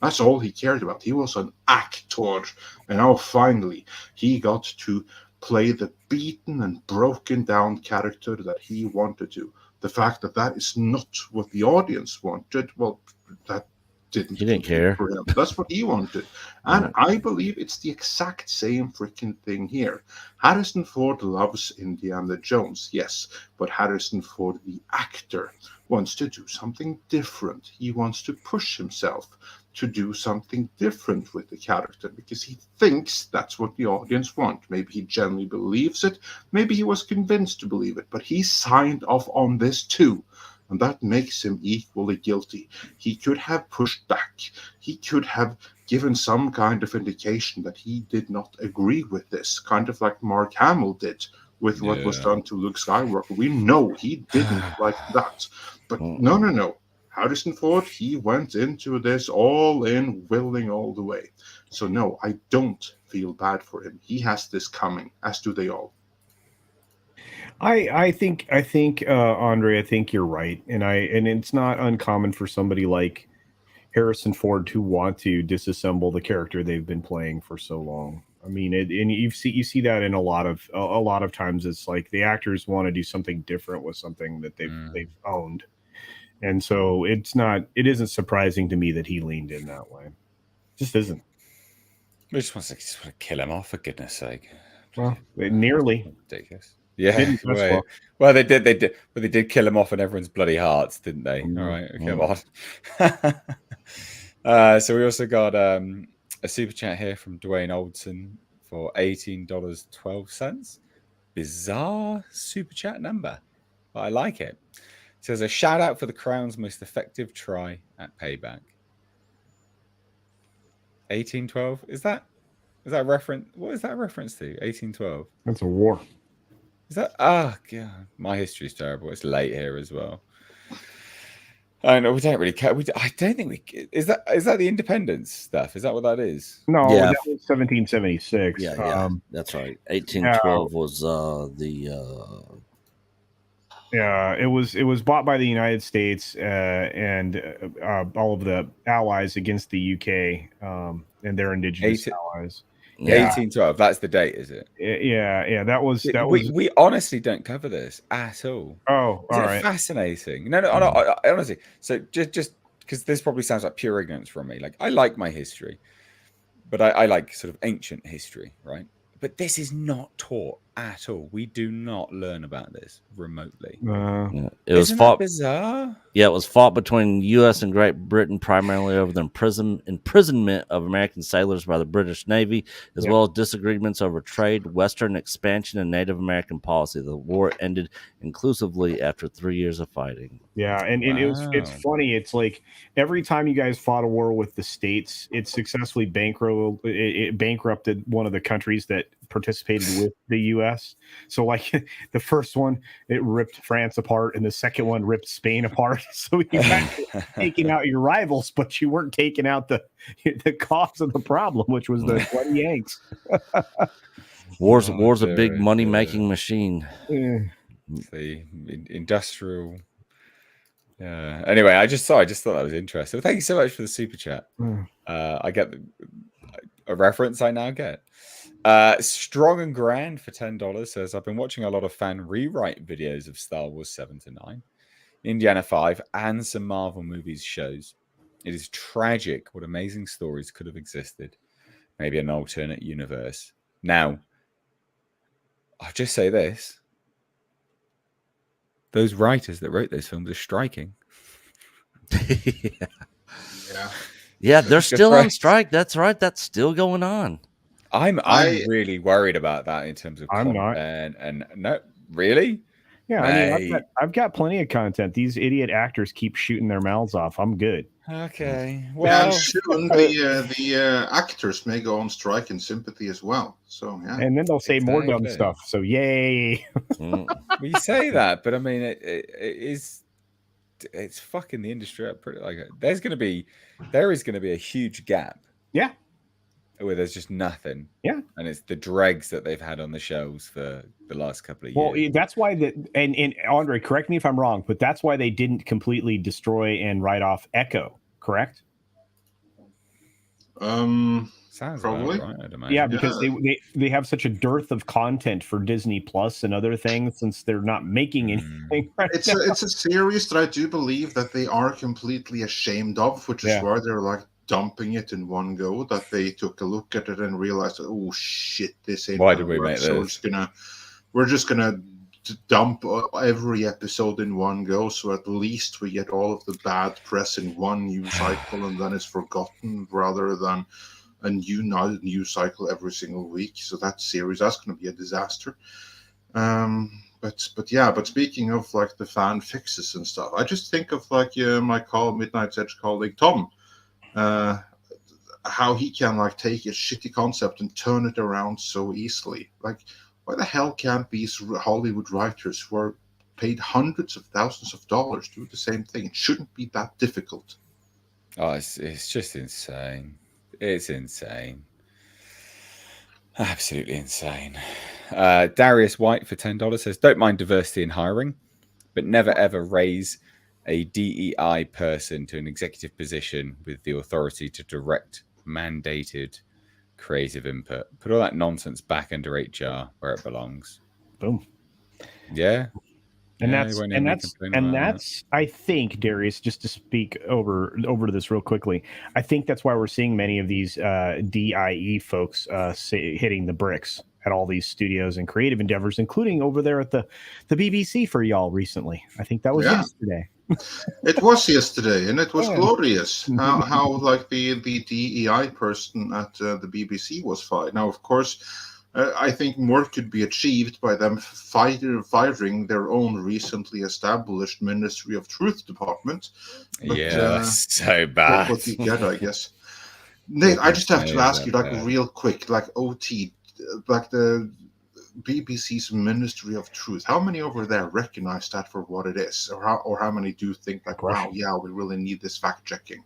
That's all he cared about. He was an actor. And now finally, he got to play the beaten and broken down character that he wanted to. The fact that that is not what the audience wanted, well, that didn't He didn't care. for him. That's what he wanted. And I believe it's the exact same freaking thing here. Harrison Ford loves Indiana Jones, yes, but Harrison Ford, the actor, wants to do something different. He wants to push himself to do something different with the character because he thinks that's what the audience want. Maybe he genuinely believes it. Maybe he was convinced to believe it, but he signed off on this too. And that makes him equally guilty. He could have pushed back. He could have given some kind of indication that he did not agree with this, kind of like Mark Hamill did with what was done to Luke Skywalker. We know he didn't like that. But no. Harrison Ford, he went into this all in, willing all the way. So no, I don't feel bad for him. He has this coming, as do they all. I think Andre, I think you're right, and it's not uncommon for somebody like Harrison Ford to want to disassemble the character they've been playing for so long. I mean, and you see that in a lot of times. It's like the actors want to do something different with something that they've owned, and so it isn't surprising to me that he leaned in that way. Just isn't. We just want to kill him off, for goodness sake. Well, nearly ridiculous. Yeah, well, they did, but they did kill him off in everyone's bloody hearts, didn't they? All right, come on. So we also got a super chat here from Dwayne Oldson for $18.12. Bizarre super chat number, but I like it. It says a shout out for the Crown's most effective try at payback. 1812, is that reference? What is that a reference to? 1812. That's a war. Is that? God, my history's terrible. It's late here as well. I know we don't really care. I don't think we. Is that the independence stuff? Is that what that is? No, that was 1776. Yeah, that's right. 1812 was Yeah, it was bought by the United States and all of the allies against the UK and their indigenous allies. Yeah. 1812. That's the date, is it? Yeah. That was. We honestly don't cover this at all. Oh, all right. Fascinating. No, honestly. So just because this probably sounds like pure ignorance from me. Like I like my history, but I like sort of ancient history, right? But this is not taught at all. We do not learn about this remotely. It was fought. Bizarre. Yeah, it was fought between U.S. and Great Britain primarily over the imprisonment of American sailors by the British Navy, as well as disagreements over trade, Western expansion, and Native American policy. The war ended inclusively after 3 years of fighting. Yeah, and it's funny. It's like every time you guys fought a war with the states, it successfully bankrupted one of the countries that participated with the U.S. So, like the first one, it ripped France apart, and the second one ripped Spain apart. So you guys were taking out your rivals, but you weren't taking out the cause of the problem, which was the bloody Yanks. War's a big money making machine. The industrial. Yeah. Anyway, I just thought that was interesting. Well, thank you so much for the super chat. I get a reference. I now get. Strong and Grand for $10 says, I've been watching a lot of fan rewrite videos of Star Wars 7 to 9, Indiana 5, and some Marvel movies shows. It is tragic what amazing stories could have existed. Maybe an alternate universe. Now, I'll just say this. Those writers that wrote those films are striking. Yeah, they're still on strike. That's right. That's still going on. I'm really worried about that in terms of content. And no, really? Yeah, I mean, I've got plenty of content. These idiot actors keep shooting their mouths off. I'm good. Okay. Well, soon the actors may go on strike in sympathy as well. So yeah, and then they'll say more dumb stuff. So yay! We say that, but I mean, it's fucking the industry up pretty. Like, there is going to be a huge gap. Yeah. Where there's just nothing. Yeah. And it's the dregs that they've had on the shelves for the last couple of years. Well, that's why and Andre, correct me if I'm wrong, but that's why they didn't completely destroy and write off Echo, correct? Sounds Probably. about right, I'd imagine. Yeah, because they have such a dearth of content for Disney Plus and other things since they're not making anything right It's now. a series that I do believe that they are completely ashamed of, which is Yeah. why they're like dumping it in one go. That they took a look at it and realized, oh shit, this ain't. Why gonna did we work. make So this? we're just gonna dump every episode in one go, so at least we get all of the bad press in one news cycle, and then it's forgotten, rather than a news cycle every single week. So that series, that's going to be a disaster. But speaking of like the fan fixes and stuff, I just think of like my Midnight's Edge colleague Tom, how he can like take a shitty concept and turn it around so easily. Like, why the hell can't these Hollywood writers who are paid hundreds of thousands of dollars do the same thing? It shouldn't be that difficult. Oh, it's just insane. It's insane. Absolutely insane. Darius White for $10 says, don't mind diversity in hiring, but never ever raise a DEI person to an executive position with the authority to direct mandated creative input. Put all that nonsense back under HR where it belongs. Boom. Yeah. And Yeah, that's I think, Darius, just to speak over to this real quickly, I think that's why we're seeing many of these DIE folks hitting the bricks at all these studios and creative endeavors, including over there at the BBC for y'all recently. I think that was yesterday. It was yesterday, and it was glorious. How like the DEI person at the BBC was fired. Now, of course, I think more could be achieved by them firing their own recently established Ministry of Truth department. But, that's so bad. What you get, I guess. Nate, I just have to ask you, like, real quick, like OT, like the BBC's Ministry of Truth. How many over there recognize that for what it is, or how many do think like, wow, yeah, we really need this fact checking?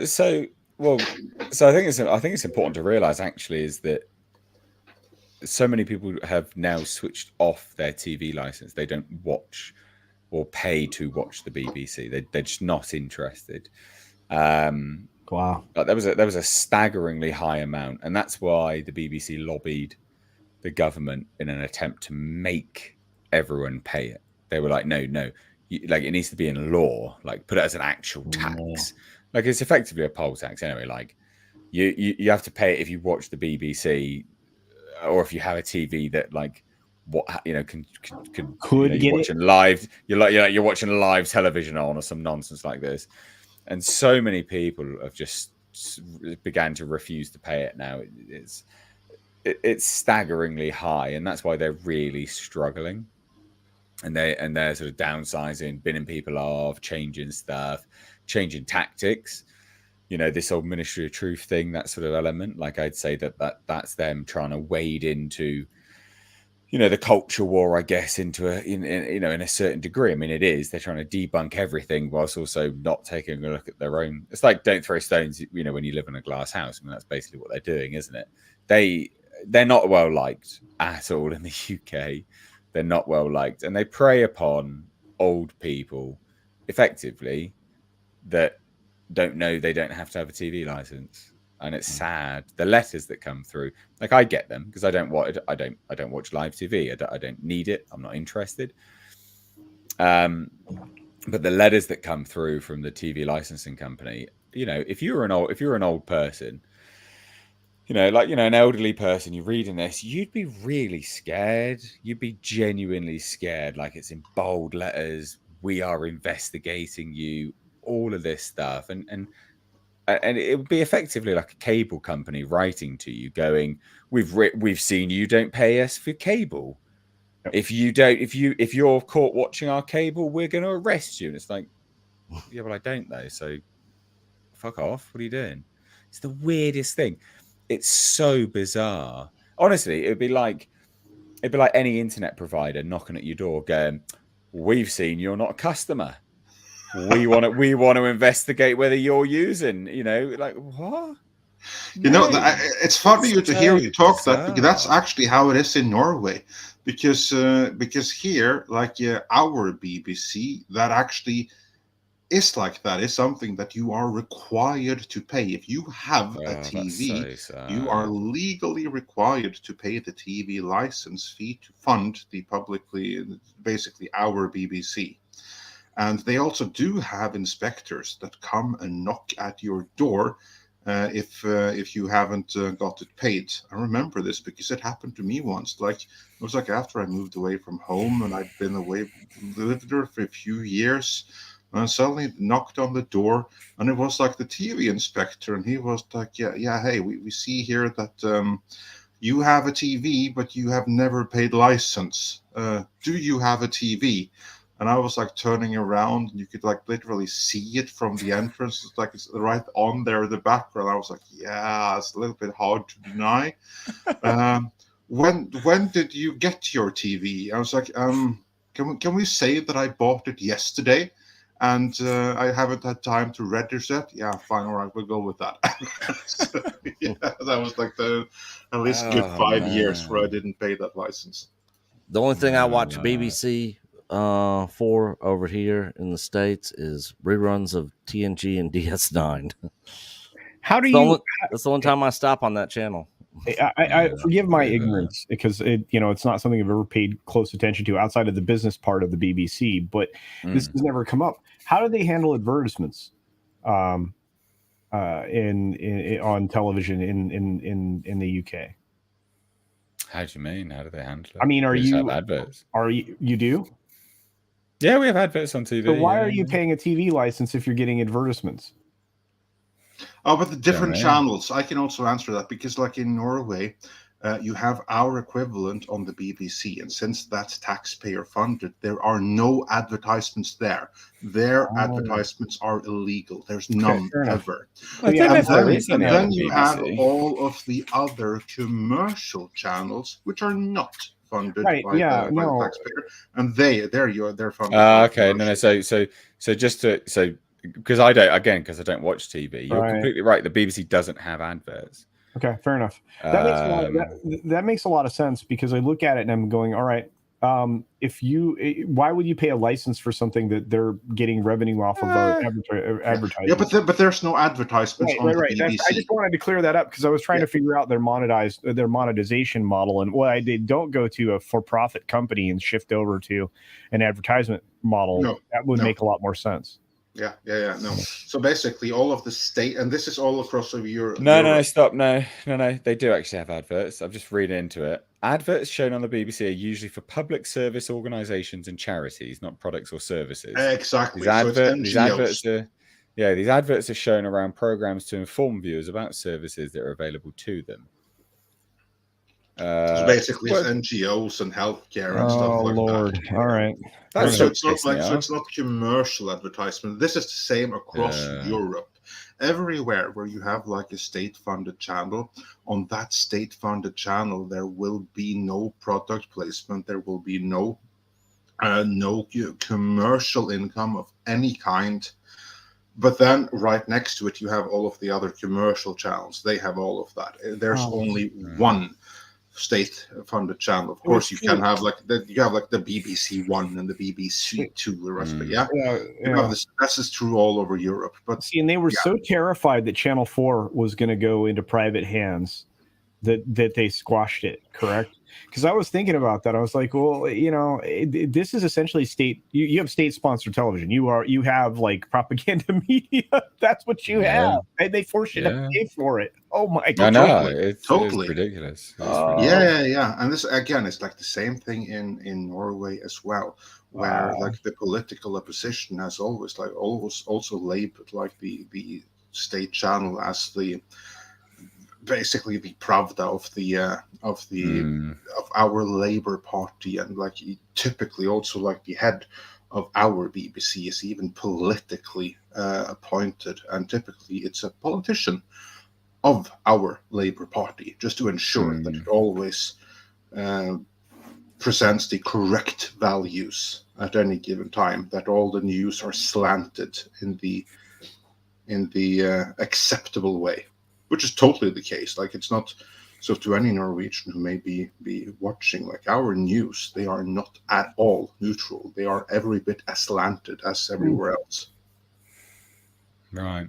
So I think it's important to realize actually is that so many people have now switched off their TV license. They don't watch or pay to watch the BBC. They're just not interested. Wow. But there was a staggeringly high amount, and that's why the BBC lobbied the government in an attempt to make everyone pay it. They were like, no, like it needs to be in law. Like put it as an actual tax. Like it's effectively a poll tax anyway. Like you have to pay it if you watch the BBC. Or if you have a TV that like you're watching live, you're watching live television on or some nonsense like this, and so many people have just began to refuse to pay it now. It's staggeringly high, and that's why they're really struggling. And they're sort of downsizing, binning people off, changing stuff, changing tactics. This old Ministry of Truth thing, that sort of element, like I'd say that's them trying to wade into, the culture war, I guess, into in a certain degree. I mean, it is. They're trying to debunk everything whilst also not taking a look at their own. It's like don't throw stones, when you live in a glass house. I mean, that's basically what they're doing, isn't it? They're not well liked at all in the UK. They're not well liked, and they prey upon old people effectively that don't know they don't have to have a TV license, and it's sad. The letters that come through, like I get them because I don't watch live TV. I don't need it. I'm not interested. But the letters that come through from the TV licensing company, if you're an old person, an elderly person, you're reading this, you'd be really scared. You'd be genuinely scared. Like it's in bold letters. We are investigating you. All of this stuff, and it would be effectively like a cable company writing to you, going, "We've seen you don't pay us for cable. If you're caught watching our cable, we're going to arrest you." And it's like, yeah, well, I don't though, so fuck off. What are you doing? It's the weirdest thing. It's so bizarre. Honestly, it'd be like any internet provider knocking at your door, going, "We've seen you're not a customer. We want to investigate whether you're using," like what? It's funny to hear you talk that, because that's actually how it is in Norway, because here, like our BBC, that actually is like that. It's something that you are required to pay. If you have a Oh, that's TV, so you are sad. legally required to pay the TV license fee to fund the basically our BBC. And they also do have inspectors that come and knock at your door if you haven't got it paid. I remember this because it happened to me once. Like it was like after I moved away from home and I'd been away, lived there for a few years, and I suddenly knocked on the door, and it was like the TV inspector, and he was like, "Yeah, hey, we see here that you have a TV, but you have never paid license. Do you have a TV?" And I was like turning around, and you could like literally see it from the entrance. It's like it's right on there in the background. I was like, yeah, it's a little bit hard to deny. When did you get your TV? I was like, can we say that I bought it yesterday, and I haven't had time to register it? Yeah, fine, all right, we'll go with that. So, yeah, that was like at least good Oh, 5 years where I man. didn't pay that license. The only thing I watch Uh, BBC for over here in the States is reruns of TNG and DS9. How do It's the you? only, that's the one time I stop on that channel. I forgive my Yeah. ignorance because it's not something I've ever paid close attention to outside of the business part of the BBC, but this has never come up. How do they handle advertisements in on television in the UK? How do you mean? How do they handle it? I mean, We just have adverts? you do? Yeah, we have adverts on TV. So why yeah, are you yeah. paying a TV license if you're getting advertisements? Oh, but the different man. channels, I can also answer that because, like in Norway, you have our equivalent on the BBC, and since that's taxpayer funded, there are no advertisements there. Their advertisements are illegal. There's none fair enough. ever. I yeah, don't know And if there then, is and any on then the you have BBC. all of the other commercial channels, which are not funded Right, by, yeah, the, by no. the taxpayer, and they're funded. By Okay, no, so just to because I don't watch TV. You're Right. completely right. The BBC doesn't have adverts. Okay, fair enough. That makes a lot of sense because I look at it and I'm going, all right. Why would you pay a license for something that they're getting revenue off of advertising? Yeah, but there's no advertisements on the BBC. I just wanted to clear that up because I was trying to figure out their monetization model, and why they don't go to a for-profit company and shift over to an advertisement model. That would make a lot more sense. Yeah. No. So basically, all of the state, and this is all across Europe. No, stop. No. They do actually have adverts. I'm just reading into it. Adverts shown on the BBC are usually for public service organisations and charities, not products or services. Exactly. These adverts are shown around programs to inform viewers about services that are available to them. So basically, it's NGOs and healthcare and stuff like that. All right. So it's not commercial advertisement. This is the same across Europe. Everywhere where you have like a state-funded channel, on that state-funded channel, there will be no product placement. There will be no commercial income of any kind. But then right next to it, you have all of the other commercial channels. They have all of that. There's only one state-funded channel. Of course, you can have like the BBC One and the BBC Two, the rest of it. This is true all over Europe. But see, and they were so terrified that Channel 4 was going to go into private hands that they squashed it. Correct? Because I was thinking about that. I was like, well, this is essentially state. You have state-sponsored television. You have like propaganda media. That's what you have, and they force you to pay for it. Oh my god! I know it's ridiculous. Yeah. And this again, it's like the same thing in Norway as well, where like the political opposition has always also labeled like the state channel as basically the Pravda of our Labour Party, and like typically also like the head of our BBC is even politically appointed, and typically it's a politician of our Labour Party, just to ensure that it always presents the correct values at any given time, that all the news are slanted in the acceptable way. Which is totally the case. Like it's not. So to any Norwegian who may be watching, like our news, they are not at all neutral. They are every bit as slanted as everywhere else. Right.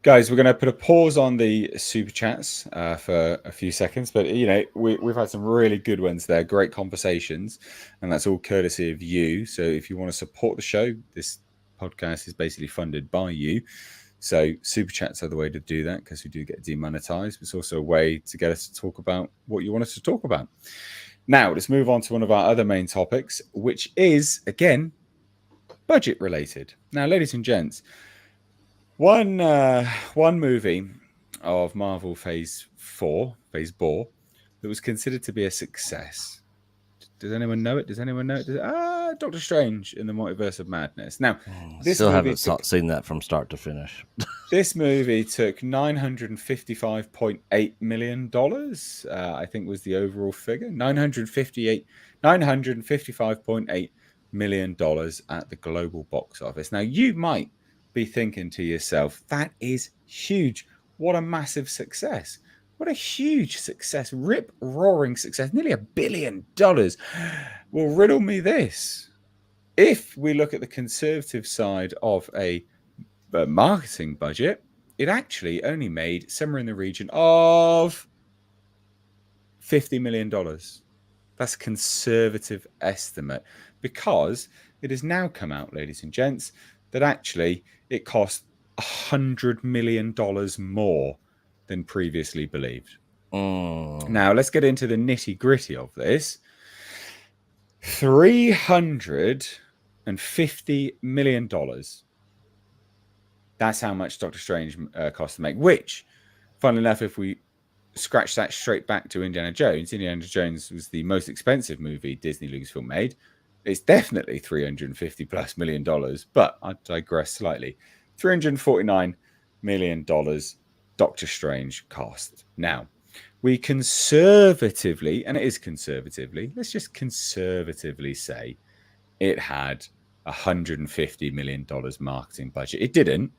Guys, we're going to put a pause on the super chats for a few seconds, but we've had some really good ones there, great conversations, and that's all courtesy of you. So if you want to support the show, this podcast is basically funded by you. So super chats are the way to do that, because we do get demonetized. It's also a way to get us to talk about what you want us to talk about. Now, let's move on to one of our other main topics, which is, again, budget related. Now, ladies and gents, one movie of Marvel Phase 4, Phase 4, that was considered to be a success. Does anyone know it? Doctor Strange in the Multiverse of Madness. Now, this still movie haven't seen that from start to finish. This movie took $955.8 million, I think was the overall figure. $955.8 million at the global box office. Now, you might be thinking to yourself, that is huge. What a massive success. What a huge success. Rip-roaring success. Nearly $1 billion. Well, riddle me this. If we look at the conservative side of a marketing budget, it actually only made somewhere in the region of $50 million. That's a conservative estimate, because it has now come out, ladies and gents, that actually it cost $100 million more than previously believed. Now, let's get into the nitty-gritty of this. $350 million. That's how much Doctor Strange cost to make, which, funnily enough, if we scratch that straight back to Indiana Jones was the most expensive movie Disney Lucasfilm made. It's definitely $350+ million, but I digress slightly. $349 million Doctor Strange cost. Now, we conservatively, and it is conservatively, let's just conservatively say it had $150 million marketing budget. It didn't.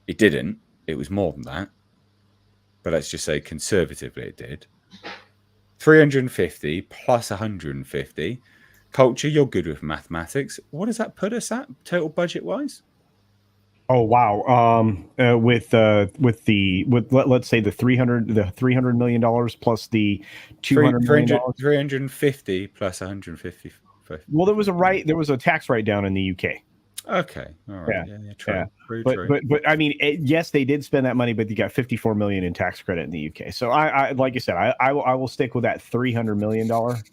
It was more than that. But let's just say conservatively it did. 350 plus 150. Culture, you're good with mathematics. What does that put us at total budget wise? Oh wow! Let's say the $300 million plus the $200 million. 350 plus 150. Well, there was a tax write down in the UK. Okay, all right, yeah, true. Yeah. True. But I mean, yes, they did spend that money, but they got $54 million in tax credit in the UK. So I like you said, I will stick with that $300 million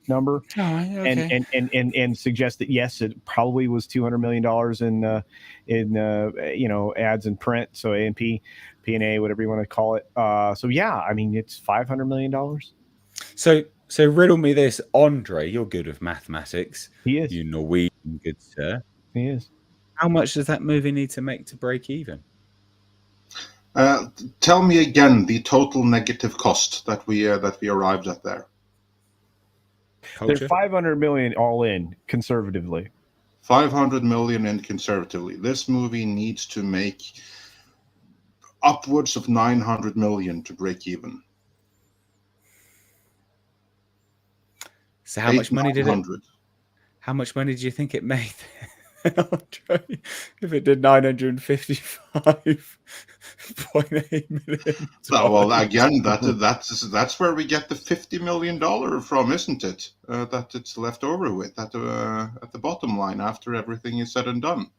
number, okay. and suggest that yes, it probably was $200 million in ads and print, so A&P, P&A, whatever you want to call it. So yeah, I mean, it's $500 million. So riddle me this, Andre. You're good with mathematics. He is. You Norwegian good sir. He is. How much does that movie need to make to break even? Tell me again the total negative cost that we arrived at there. There's $500 million all in conservatively. 500 million in conservatively. This movie needs to make upwards of 900 million to break even. So how much money did it? How much money do you think it made? Andre, if it did 955.8 million. Well, again, that's where we get the $50 million from, isn't it? That it's left over with at the bottom line after everything is said and done.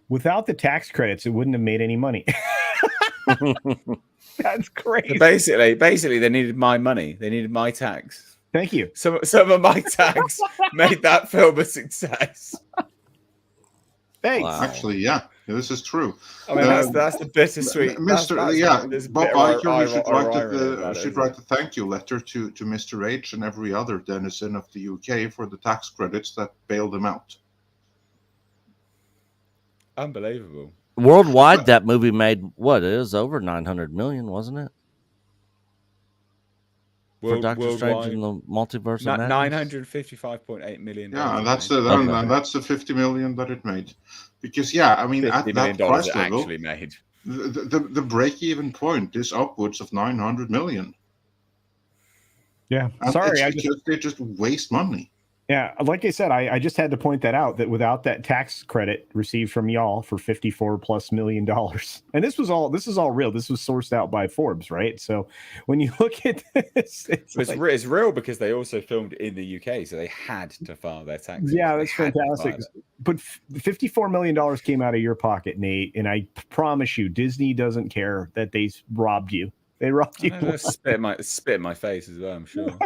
Without the tax credits, it wouldn't have made any money. That's crazy. So basically, they needed my money. They needed my tax. Thank you. Some of my tax made that film a success. Thanks. Wow. Actually, yeah, this is true. I mean, that's the bittersweet. Bob Iger should write the thank you letter to Mr. H and every other denizen of the UK for the tax credits that bailed them out. Unbelievable. Worldwide, that movie made what? It was over 900 million, wasn't it? For Doctor Strange in the Multiverse of Madness? 955.8 million. Yeah, and that's the $50 million that it made. Because I mean, at that price level, actually made. The break-even point is upwards of 900 million. Yeah, And sorry, they just waste money. Yeah, like I said, I just had to point that out, that without that tax credit received from y'all for $54+ million, and this is all real. This was sourced out by Forbes, right? So when you look at this, It's real because they also filmed in the UK, so they had to file their taxes. Yeah, They that's had to file fantastic. it. But $54 million came out of your pocket, Nate, and I promise you, Disney doesn't care that they robbed you. They robbed you. They'll spit in my face as well, I'm sure.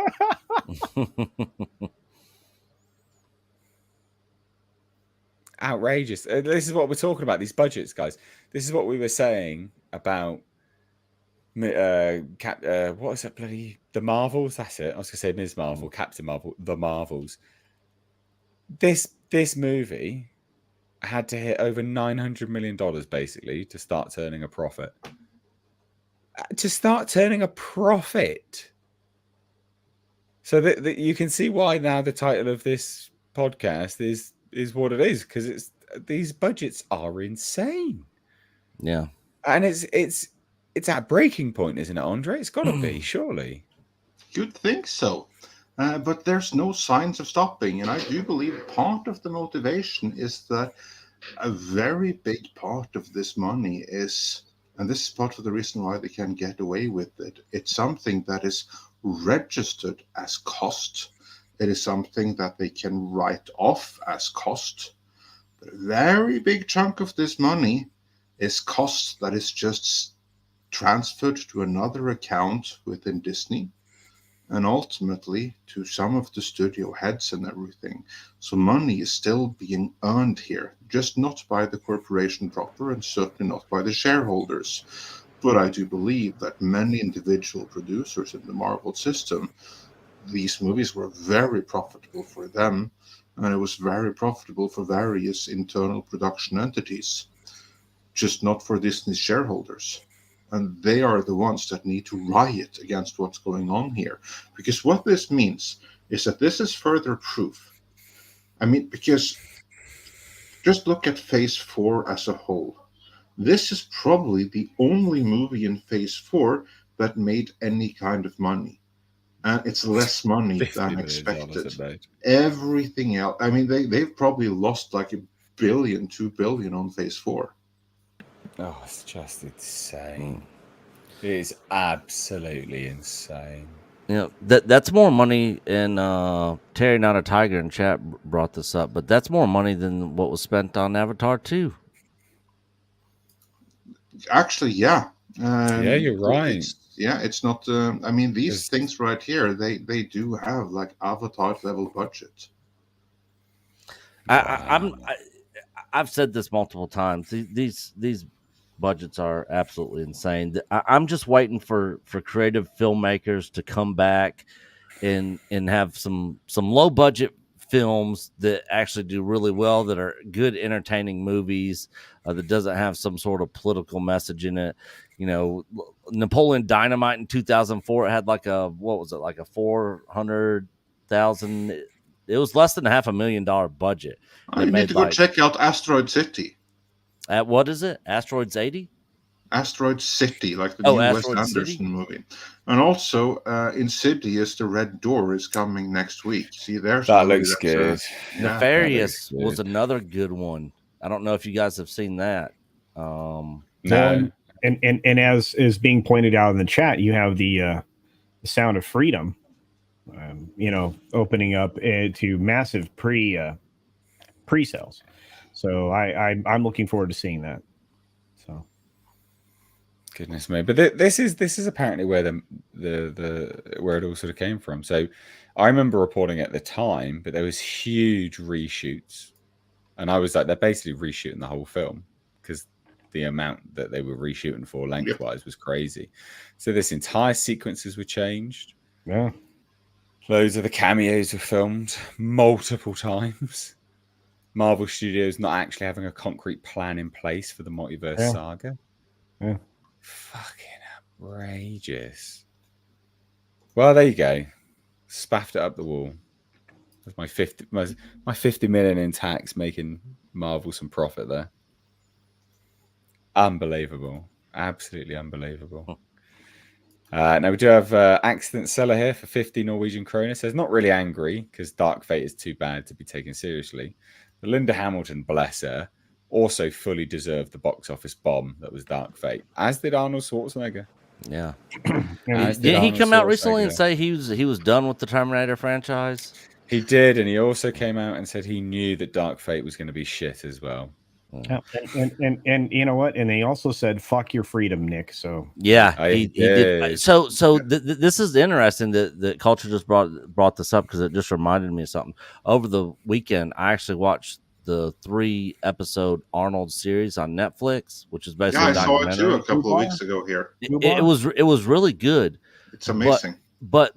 Outrageous. This is what we're talking about, these budgets, guys. This is what we were saying about what was it, bloody the Marvels? That's it. I was gonna say Ms. Marvel, Captain Marvel, the Marvels. This movie had to hit over $900 million basically to start turning a profit. To start turning a profit. So that you can see why now the title of this podcast is what it is, because these budgets are insane. Yeah, and it's at breaking point, isn't it, Andre? It's got to be, surely. You'd think so, but there's no signs of stopping, and I do believe part of the motivation is that a very big part of this money is, and this is part of the reason why they can get away with it. It's something that is registered as cost. It is something that they can write off as cost. But a very big chunk of this money is cost that is just transferred to another account within Disney and ultimately to some of the studio heads and everything. So money is still being earned here, just not by the corporation proper and certainly not by the shareholders. But I do believe that many individual producers in the Marvel system, these movies were very profitable for them, and it was very profitable for various internal production entities, just not for Disney's shareholders. And they are the ones that need to riot against what's going on here. Because what this means is that this is further proof. I mean, because just look at Phase 4 as a whole. This is probably the only movie in Phase 4 that made any kind of money. And it's less money than expected. Everything else, I mean, they've probably lost like $1 billion, $2 billion on Phase 4. Oh, it's just insane. It is absolutely insane. You know, that's more money, and Terry Not a Tiger in chat brought this up, but that's more money than what was spent on Avatar 2. Actually, yeah. Yeah, you're right. It's not. I mean, these things right here, they do have like Avatar level budget. I've said this multiple times. These budgets are absolutely insane. I'm just waiting for creative filmmakers to come back and have some low budget films that actually do really well, that are good, entertaining movies, that doesn't have some sort of political message in it. You know, Napoleon Dynamite in 2004, it had like a, what was it, like a 400,000. It was less than $500,000 budget. You need to go check out Asteroid City. At what is it? Asteroids 80? Asteroid City, like the new Wes Anderson movie. And also, Insidious, The Red Door is coming next week. See, there's that looks good. Nefarious was another good one. I don't know if you guys have seen that. No. And as is being pointed out in the chat, you have the Sound of Freedom, opening up to massive pre-sales. So I'm looking forward to seeing that. So, goodness me! But this is apparently where the where it all sort of came from. So I remember reporting at the time, but there was huge reshoots, and I was like, they're basically reshooting the whole film because the amount that they were reshooting for lengthwise was crazy. So this entire sequences were changed. Yeah, loads of the cameos were filmed multiple times. Marvel Studios not actually having a concrete plan in place for the multiverse saga. Yeah. Fucking outrageous. Well, there you go. Spaffed it up the wall. With my 50 million in tax, making Marvel some profit there. Unbelievable. Absolutely unbelievable. Now we do have Accident Seller here for 50 Norwegian kroner. Says not really angry because Dark Fate is too bad to be taken seriously. But Linda Hamilton, bless her, also fully deserved the box office bomb that was Dark Fate, as did Arnold Schwarzenegger. Yeah. As did Did he Arnold come out recently and Schwarzenegger. say he was done with the Terminator franchise? He did, and he also came out and said he knew that Dark Fate was going to be shit as well. Yeah, and you know what? And they also said, "Fuck your freedom, Nick." So Yeah, He he did. did. So this is interesting that Culture just brought this up because it just reminded me of something. Over the weekend, I actually watched the 3-episode Arnold series on Netflix, which is basically Yeah, I a saw it too documentary. a couple of weeks ago here. It was really good. It's amazing. But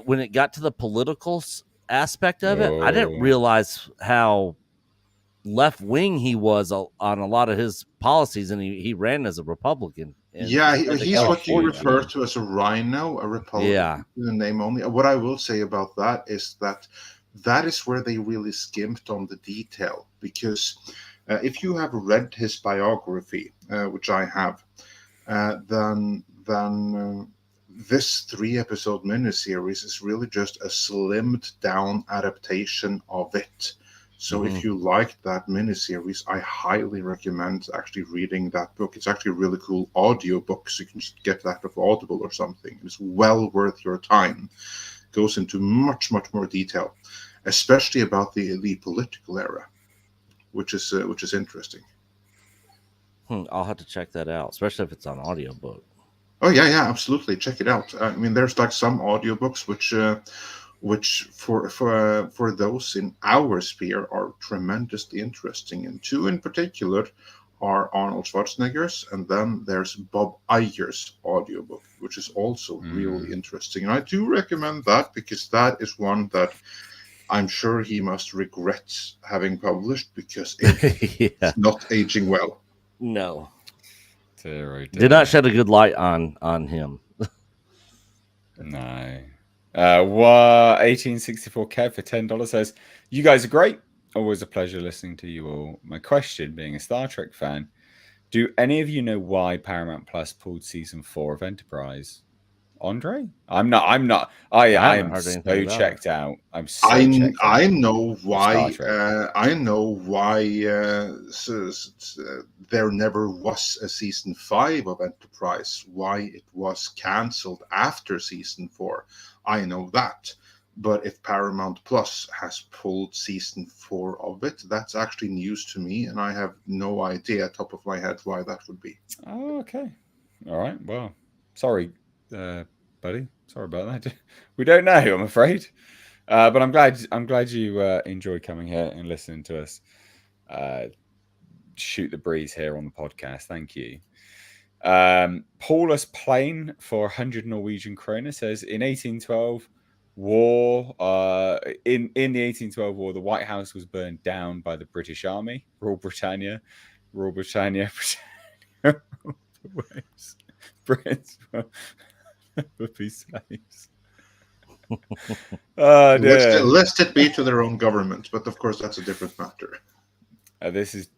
when it got to the political aspect of it, I didn't Oh. realize how left wing he was on a lot of his policies, and he ran as a Republican. Yeah, as a he's what you California. refer to as a rhino, a Republican. Yeah. In the name only. What I will say about that is that is where they really skimped on the detail, because if you have read his biography, which I have, then this 3-episode miniseries is really just a slimmed down adaptation of it. So if you liked that miniseries, I highly recommend actually reading that book. It's actually a really cool audio book, so you can just get that off Audible or something. It's well worth your time. It goes into much more detail, especially about the political era, which is interesting. I'll have to check that out, especially if it's on audiobook. Oh yeah, absolutely. Check it out. I mean, there's like some audiobooks which for those in our sphere are tremendously interesting, and two in particular are Arnold Schwarzenegger's, and then there's Bob Iger's audiobook, which is also really interesting. And I do recommend that because that is one that I'm sure he must regret having published because it's not aging well. No. Did not shed a good light on him. No. 1864 Kev for $10 says, "You guys are great. Always a pleasure listening to you all. My question, being a Star Trek fan, do any of you know why Paramount Plus pulled season 4 of Enterprise?" Andre? I'm not. I am so checked out. I'm so checked out. I know why. Star Trek. I know why there never was a season 5 of Enterprise. Why it was cancelled after season 4. I know that. But if Paramount Plus has pulled season 4 of it, that's actually news to me, and I have no idea top of my head why that would be. Oh, okay. All right. Well, sorry, buddy. Sorry about that. We don't know, I'm afraid. But I'm glad you enjoyed coming here and listening to us shoot the breeze here on the podcast. Thank you. Paulus Plain for 100 Norwegian kroner says, in 1812 war, in the 1812 war, the White House was burned down by the British Army. Royal Britannia. Brits would be slaves. Oh, dear. Lest it be to their own government, but of course that's a different matter. This is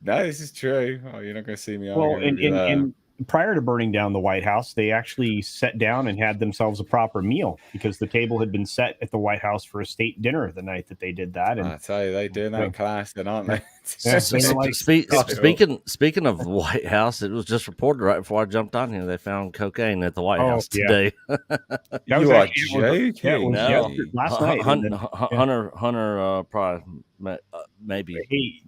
true. Oh, you're not going to see me. Well, and prior to burning down the White House, they actually sat down and had themselves a proper meal because the table had been set at the White House for a state dinner the night that they did that. And I tell you, they're doing that in class, then, aren't they? Speaking of the White House, it was just reported right before I jumped on here. They found cocaine at the White House today. You are joking. Last night. Hunter probably maybe. Hey,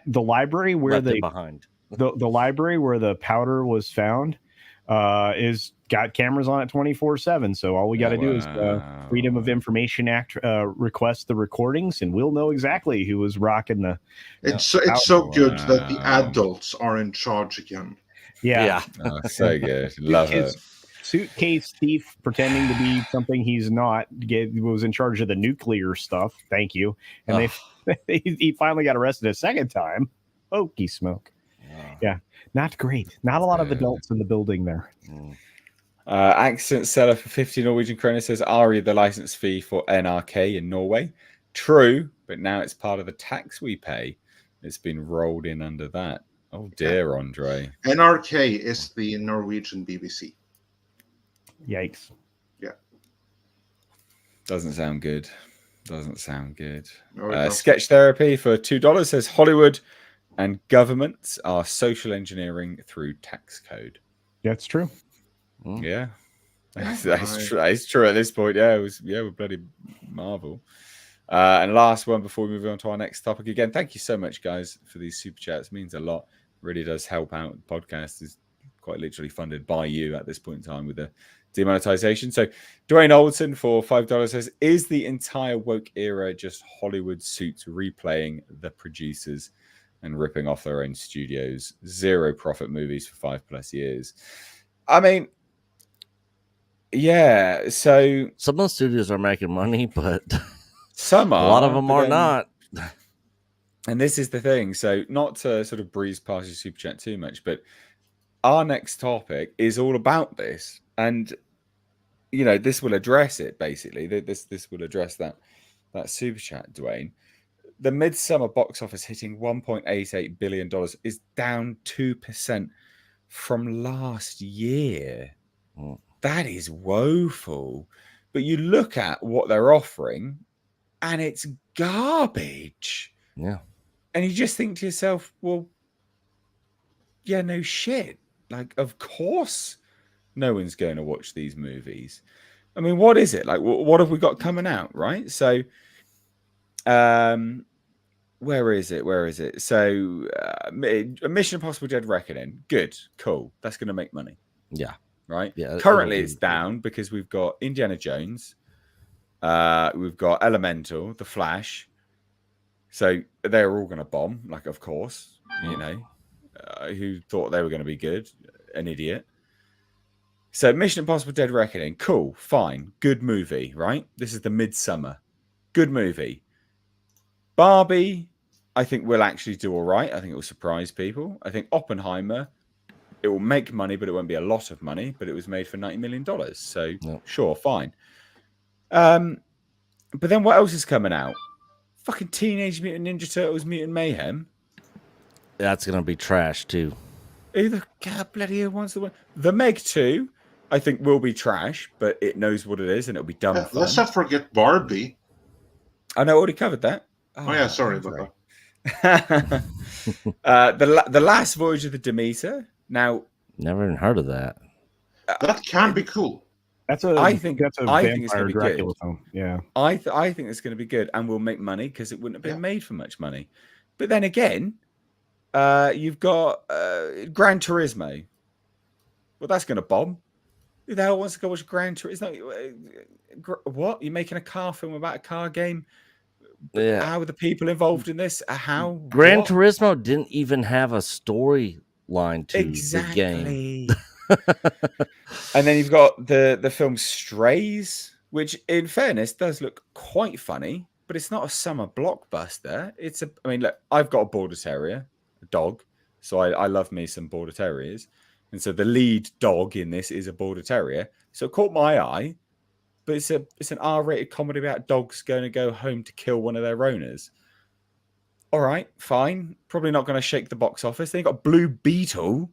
the library where behind. The library where the powder was found is got cameras on it 24/7. So all we got to do is Freedom of Information Act request the recordings, and we'll know exactly who was rocking the. It's so good that the adults are in charge again. Yeah. Oh, so good. Love it. Suitcase thief pretending to be something he's not was in charge of the nuclear stuff. Thank you. And he finally got arrested a second time. Hokey smoke. Yeah, not great. Not a lot of adults in the building there. Accident Seller for 50 Norwegian kroner says, Ari, the license fee for NRK in Norway. True, but now it's part of the tax we pay. It's been rolled in under that. Oh dear, Andre. NRK is the Norwegian BBC. Yikes. Yeah. Doesn't sound good. Doesn't sound good. No, it doesn't. Sketch Therapy for $2 says Hollywood and governments are social engineering through tax code. That's true. Yeah. That's Right. true. It's true at this point. Yeah, we're bloody Marvel. And last one before we move on to our next topic. Again, thank you so much, guys, for these super chats. It means a lot. Really does help out. The podcast is quite literally funded by you at this point in time with the demonetization. So Dwayne Oldson for $5 says, is the entire woke era just Hollywood suits replaying the producers and ripping off their own studios? Zero profit movies for 5+ years. I mean, yeah, so Some of the studios are making money, but some a are. lot of them but are then- not. And this is the thing. So not to sort of breeze past your super chat too much, but our next topic is all about this. And, you know, this will address it basically. This will address that super chat, Dwayne. The Midsummer box office hitting $1.88 billion is down 2% from last year. Mm. That is woeful. But you look at what they're offering and it's garbage. Yeah. And you just think to yourself, well, yeah, no shit. Like, of course, no one's going to watch these movies. I mean, what is it? Like, what have we got coming out, right? So, where is it? So, Mission Impossible Dead Reckoning. Good, cool. That's going to make money, Yeah. right? Yeah. Currently, it'll it's be- down because we've got Indiana Jones. We've got Elemental, The Flash. So they're all going to bomb, like, of course, you know, who thought they were going to be good? An idiot. So Mission Impossible Dead Reckoning, cool, fine, good movie, right? This is the Midsummer. Good movie. Barbie, I think will actually do all right. I think it will surprise people. I think Oppenheimer, it will make money, but it won't be a lot of money, but it was made for $90 million. So Yep. sure, fine. But then what else is coming out? Fucking Teenage Mutant Ninja Turtles Mutant Mayhem. That's gonna be trash too. Who the bloody hell wants the one? The Meg 2, I think, will be trash, but it knows what it is and it'll be dumb fun. Let's not forget Barbie. I know, already covered that. Oh, yeah, sorry about that. The Last Voyage of the Demeter. Now, Never even heard of that. That can be cool. I think that's a I think it's vampire gonna be Dracula good. film. Yeah. I think it's going to be good and will make money because it wouldn't have been Yeah. made for much money. But then again, you've got Gran Turismo. Well, that's going to bomb. Who the hell wants to go watch Gran Turismo? What? You're making a car film about a car game? Yeah. How are the people involved in this? How? Gran What? Turismo didn't even have a storyline to the game. And then you've got the film Strays, which in fairness does look quite funny, but it's not a summer blockbuster. I mean, look, I've got a border terrier, a dog, so I love me some border terriers. And so the lead dog in this is a border terrier. So it caught my eye, but it's an R-rated comedy about dogs going to go home to kill one of their owners. All right, fine. Probably not going to shake the box office. Then you got Blue Beetle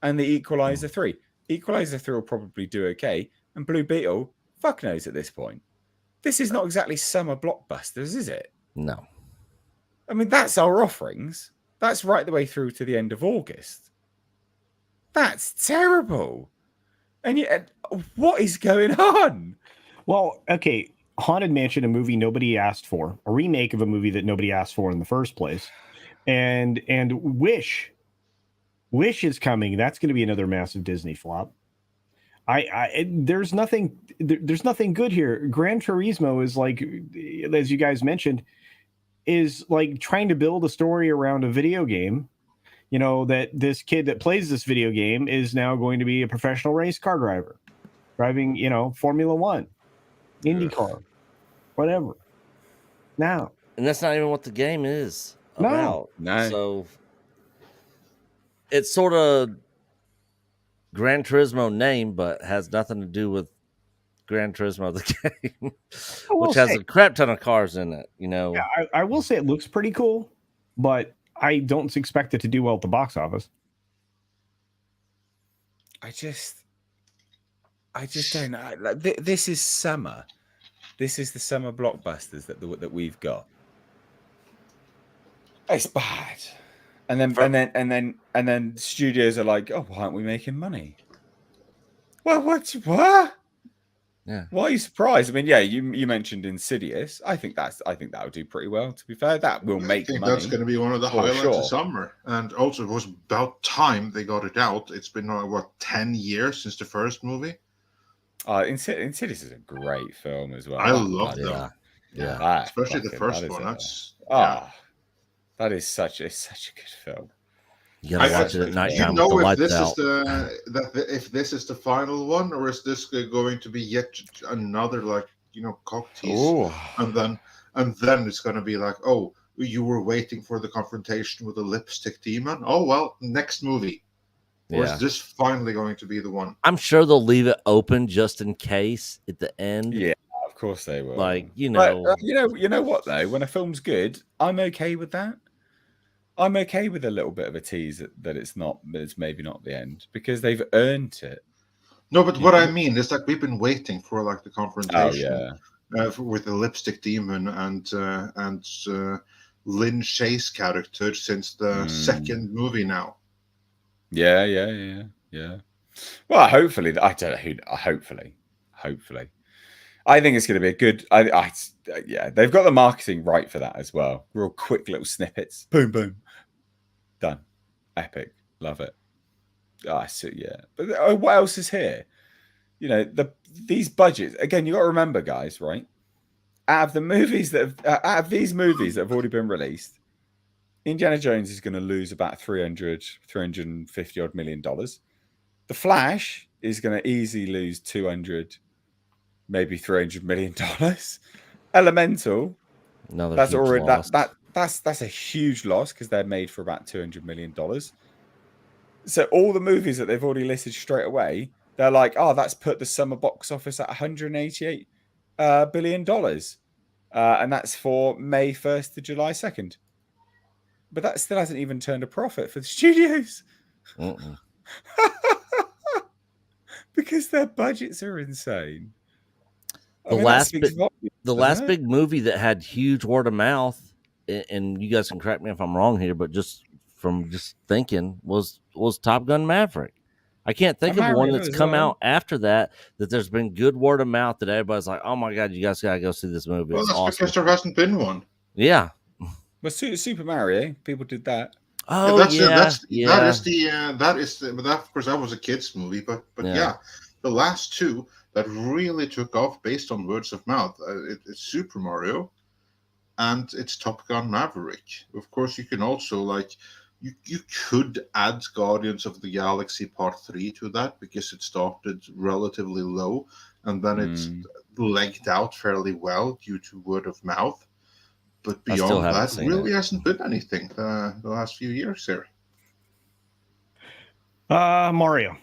and the Equalizer 3. Equalizer 3 will probably do okay. And Blue Beetle, fuck knows at this point. This is not exactly summer blockbusters, is it? No. I mean, that's our offerings. That's right the way through to the end of August. That's terrible. And yet, what is going on? Well, okay. Haunted Mansion, a movie nobody asked for, a remake of a movie that nobody asked for in the first place. And Wish is coming. That's going to be another massive Disney flop. There's nothing good here. Gran Turismo is like, as you guys mentioned, is like trying to build a story around a video game. You know, that this kid that plays this video game is now going to be a professional race car driver, driving, you know, Formula One, IndyCar, whatever. Now, And that's not even what the game is No. about. No. So it's sort of Gran Turismo name, but has nothing to do with Gran Turismo the game, which has a crap ton of cars in it. You know, Yeah, I will say it looks pretty cool, but I don't expect it to do well at the box office. I just don't know. Like, this is summer. This is the summer blockbusters that we've got. It's bad. And then studios are like, oh, why aren't we making money? Well, what? Yeah. Why are you surprised? I mean, yeah, you mentioned Insidious. I think that would do pretty well. To be fair, that will make I think money. that's going to be one of the for highlights sure. of summer. And also, it was about time they got it out. It's been 10 years since the first movie. Insidious is a great film as well. I love them. Yeah. Especially the first one. That is such a good film. You gotta watch it at nighttime with the lights out. If this is the final one, or is this going to be yet another cock tease? Ooh. And then it's going to be like, oh, you were waiting for the confrontation with the lipstick demon. Oh well, next movie. Or is this finally going to be the one? I'm sure they'll leave it open just in case at the end. Yeah, of course they will. Like, you know what though? When a film's good, I'm okay with that. I'm okay with a little bit of a tease that it's maybe not the end, because they've earned it. No, but what I mean is like we've been waiting for like the confrontation with the lipstick demon and Lin Shaye's character since the second movie now. Yeah. Well, hopefully, I don't know who. Hopefully, I think it's going to be a good. They've got the marketing right for that as well. Real quick little snippets. Boom, boom, done. Epic. Love it. But what else is here? These budgets again. You got to remember, guys. Right, out of these movies that have already been released, Indiana Jones is going to lose about $350 odd million. The Flash is going to easily lose 200, maybe $300 million. Elemental, that's already that's a huge loss because they're made for about $200 million. So all the movies that they've already listed straight away, they're like, oh, that's put the summer box office at $188 billion, and that's for May 1st to July 2nd. But that still hasn't even turned a profit for the studios. Because their budgets are insane. The last big movie that had huge word of mouth, and you guys can correct me if I'm wrong here, but just from thinking was Top Gun Maverick. I can't think of one that's come out after that there's been good word of mouth that everybody's like, oh my God, you guys gotta go see this movie. Well, it's that's awesome. because there hasn't been one. Yeah. But Super Mario, people did that. Oh, that is of course that was a kids movie, but the last two that really took off based on words of mouth, it's Super Mario, and it's Top Gun Maverick. Of course, you can also you could add Guardians of the Galaxy Part 3 to that because it started relatively low and then it's legged out fairly well due to word of mouth. But beyond that, really hasn't been anything the last few years here. Mario,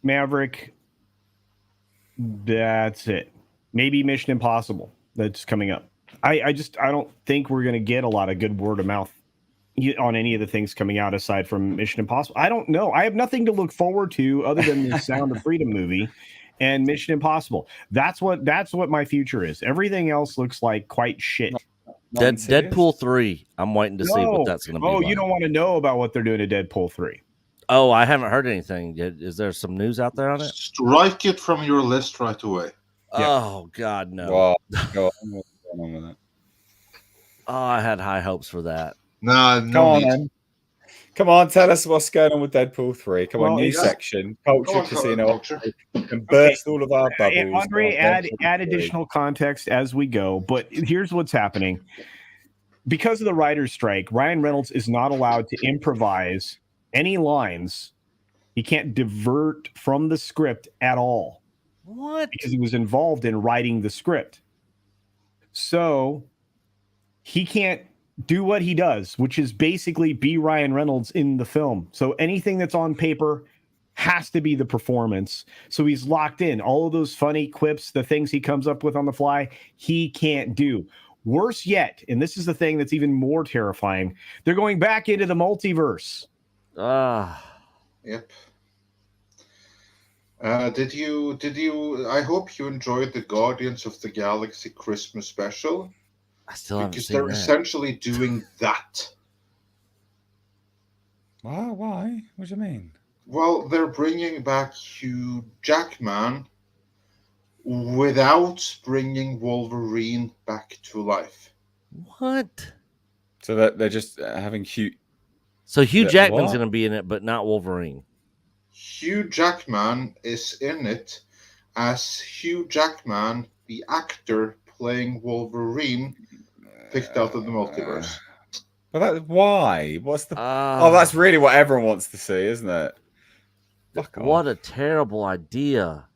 Maverick. That's it. Maybe Mission Impossible that's coming up. I don't think we're going to get a lot of good word of mouth on any of the things coming out aside from Mission Impossible. I don't know. I have nothing to look forward to other than the Sound of Freedom movie and Mission Impossible. That's what my future is. Everything else looks like quite shit. Deadpool 3. I'm waiting to see what that's going to be. Oh, you don't want to know about what they're doing to Deadpool 3. Oh, I haven't heard anything. Is there some news out there on it? Strike it from your list right away. Yeah. Oh God, no. Well, go on with it. Oh, I had high hopes for that. Come on, tell us what's going on with Deadpool 3. Come on, new section, culture, casino, and burst all of our bubbles. Andre, add additional context as we go. But here's what's happening. Because of the writer's strike, Ryan Reynolds is not allowed to improvise any lines. He can't divert from the script at all. What? Because he was involved in writing the script. So he can't do what he does, which is basically be Ryan Reynolds in the film. So anything that's on paper has to be the performance. So he's locked in. All of those funny quips, the things he comes up with on the fly, he can't do. Worse yet, and this is the thing that's even more terrifying, they're going back into the multiverse. Yep. Did you? Did you? I hope you enjoyed the Guardians of the Galaxy Christmas special I still haven't because seen they're that. essentially doing that. Why? What do you mean? Well, they're bringing back Hugh Jackman without bringing Wolverine back to life. What? So that they're just having Hugh. So Hugh Jackman's What? going to be in it, but not Wolverine. Hugh Jackman is in it as Hugh Jackman, the actor playing Wolverine, picked out of the multiverse. But why? What's the? Uh, Oh, that's really what everyone wants to see, isn't it? Fuck what off. a terrible idea.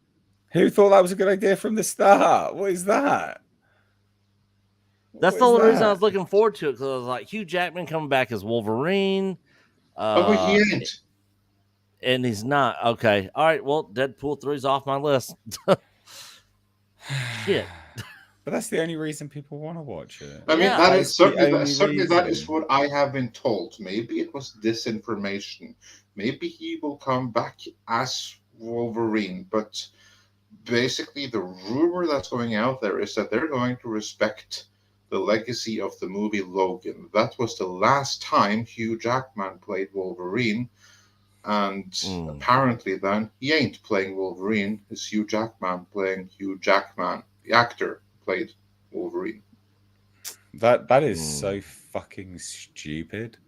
Who thought that was a good idea from the start? What is that? That's What the is only reason I that? was looking forward to it, because I was like, Hugh Jackman coming back as Wolverine. Oh, he ain't. And he's not. Okay. All right. Well, Deadpool 3's off my list. Shit. But that's the only reason people want to watch it. I mean, Yeah. that That's is the certainly only certainly that is reason. what I have been told. Maybe it was disinformation. Maybe he will come back as Wolverine, but basically the rumor that's going out there is that they're going to respect the legacy of the movie Logan. That was the last time Hugh Jackman played Wolverine, and apparently then he ain't playing Wolverine. It's Hugh Jackman playing Hugh Jackman. The actor played Wolverine. That is so fucking stupid.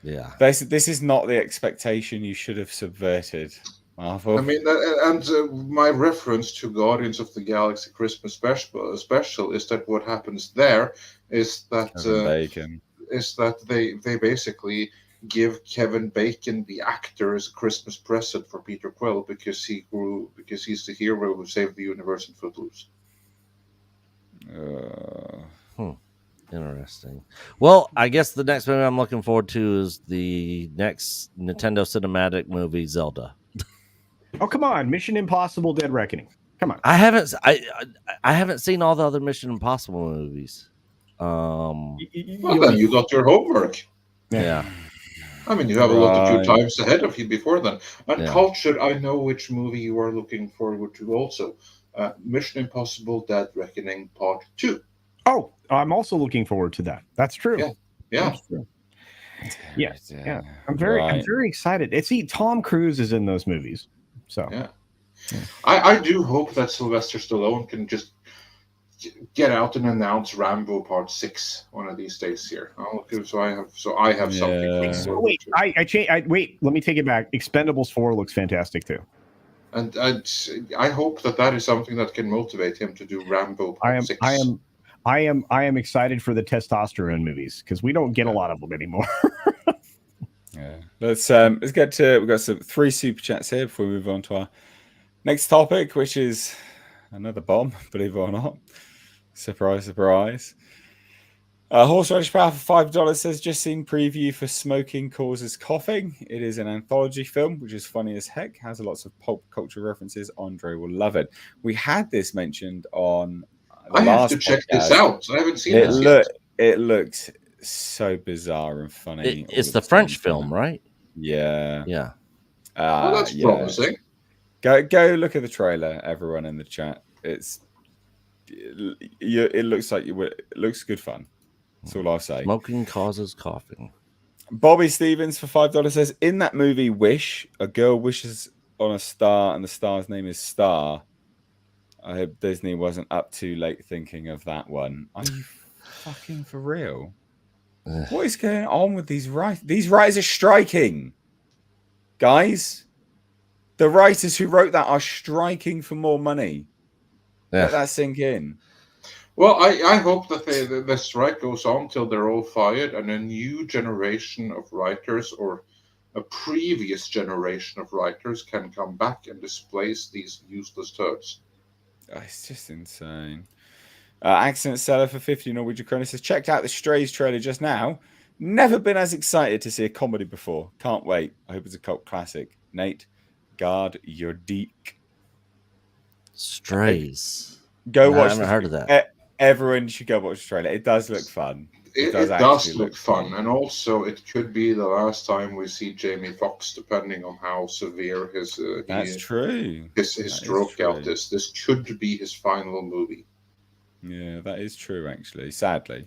Yeah. This is not the expectation you should have subverted, Marvel. I mean, and my reference to Guardians of the Galaxy Christmas special is that what happens there is that Kevin Bacon. they basically give Kevin Bacon, the actor, as a Christmas present for Peter Quill because he's the hero who saved the universe in Footloose. Interesting. Well, I guess the next movie I'm looking forward to is the next Nintendo cinematic movie, Zelda. Oh, come on. Mission Impossible Dead Reckoning. Come on. I haven't seen all the other Mission Impossible movies. Well, then you got your homework. Yeah. I mean, you have a lot of few Right. times ahead of you before then. And Yeah. Culture, I know which movie you are looking forward to also. Mission Impossible Dead Reckoning Part 2. Oh, I'm also looking forward to that. That's true. Yeah. That's true. Yeah. I'm very excited. See, Tom Cruise is in those movies. So Yeah. I do hope that Sylvester Stallone can just get out and announce Rambo Part 6 one of these days here. So I have something. to look So, forward wait, to. wait, let me take it back. Expendables 4 looks fantastic too. And I hope that is something that can motivate him to do Rambo Part 6. I am excited for the testosterone movies because we don't get a lot of them anymore. Yeah. Let's get to, we've got 3 super chats here before we move on to our next topic, which is another bomb, believe it or not. Surprise, surprise. Horseradish Power for $5 says, just seen preview for Smoking Causes Coughing. It is an anthology film, which is funny as heck, has lots of pulp culture references. Andre will love it. We had this mentioned on the I have last to check podcast. this out. I haven't seen this yet. It looks so bizarre and funny. It's the French film, right? Yeah. Yeah. Well, that's promising. Go look at the trailer, everyone in the chat. It looks like it looks good fun. That's all I'll say. Smoking Causes Coughing. Bobby Stevens for $5 says, in that movie Wish, a girl wishes on a star and the star's name is Star. I hope Disney wasn't up too late thinking of that one. Are you fucking for real? What is going on with these writers? These writers are striking. Guys, the writers who wrote that are striking for more money. Let that sink in. Well, I hope that the strike goes on till they're all fired and a new generation of writers or a previous generation of writers can come back and displace these useless turds. Oh, it's just insane. Accident Seller for 50 Norwegian Kroner says, checked out the Strays trailer just now. Never been as excited to see a comedy before. Can't wait. I hope it's a cult classic. Nate, guard your deek. Strays. Go watch. I haven't heard of that. Everyone should go watch the trailer. It does look fun. It does does actually look fun, and also it could be the last time we see Jamie Foxx, depending on how severe his That's true. his That is stroke out true. is. This could be his final movie. Yeah, that is true. Actually, sadly.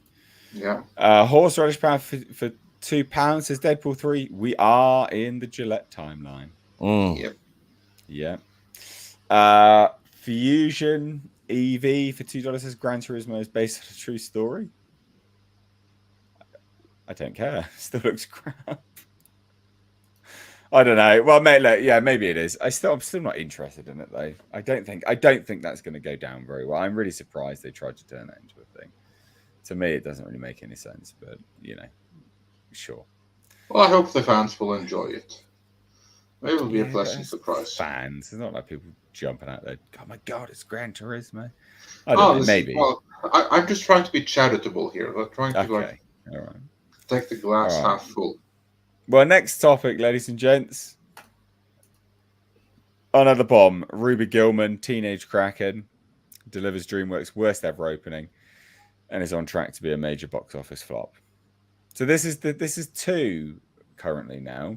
Yeah. Horseradish power for £2 says Deadpool 3. We are in the Gillette timeline. Yep. Yeah. Fusion EV for $2 says Gran Turismo is based on a true story. I don't care. Still looks crap. I don't know. Well, mate, look, yeah, maybe it is. I'm still not interested in it though. I don't think that's going to go down very well. I'm really surprised they tried to turn that into a thing. To me, it doesn't really make any sense, but sure. Well, I hope the fans will enjoy it. Maybe it'll be a pleasant surprise. Fans, it's not like people jumping out there. Oh my god, it's Gran Turismo. I don't know, maybe. Well, I'm just trying to be charitable here. I'm trying to all right. Take the glass half full. Well, next topic, ladies and gents. Another bomb. Ruby Gillman, Teenage Kraken, delivers DreamWorks' worst ever opening, and is on track to be a major box office flop. So this is two currently now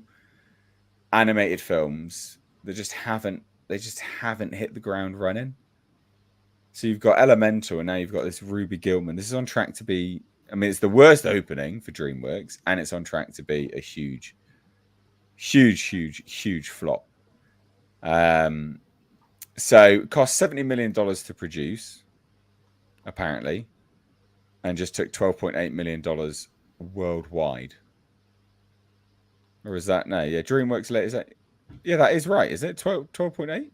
animated films that just haven't hit the ground running. So you've got Elemental, and now you've got this Ruby Gillman. This is on track to be. I mean, it's the worst opening for DreamWorks, and it's on track to be a huge flop. So it cost $70 million to produce, apparently, and just took $12.8 million worldwide. Or is that no? Yeah, DreamWorks is that? Yeah, that is right. Is it 12.8?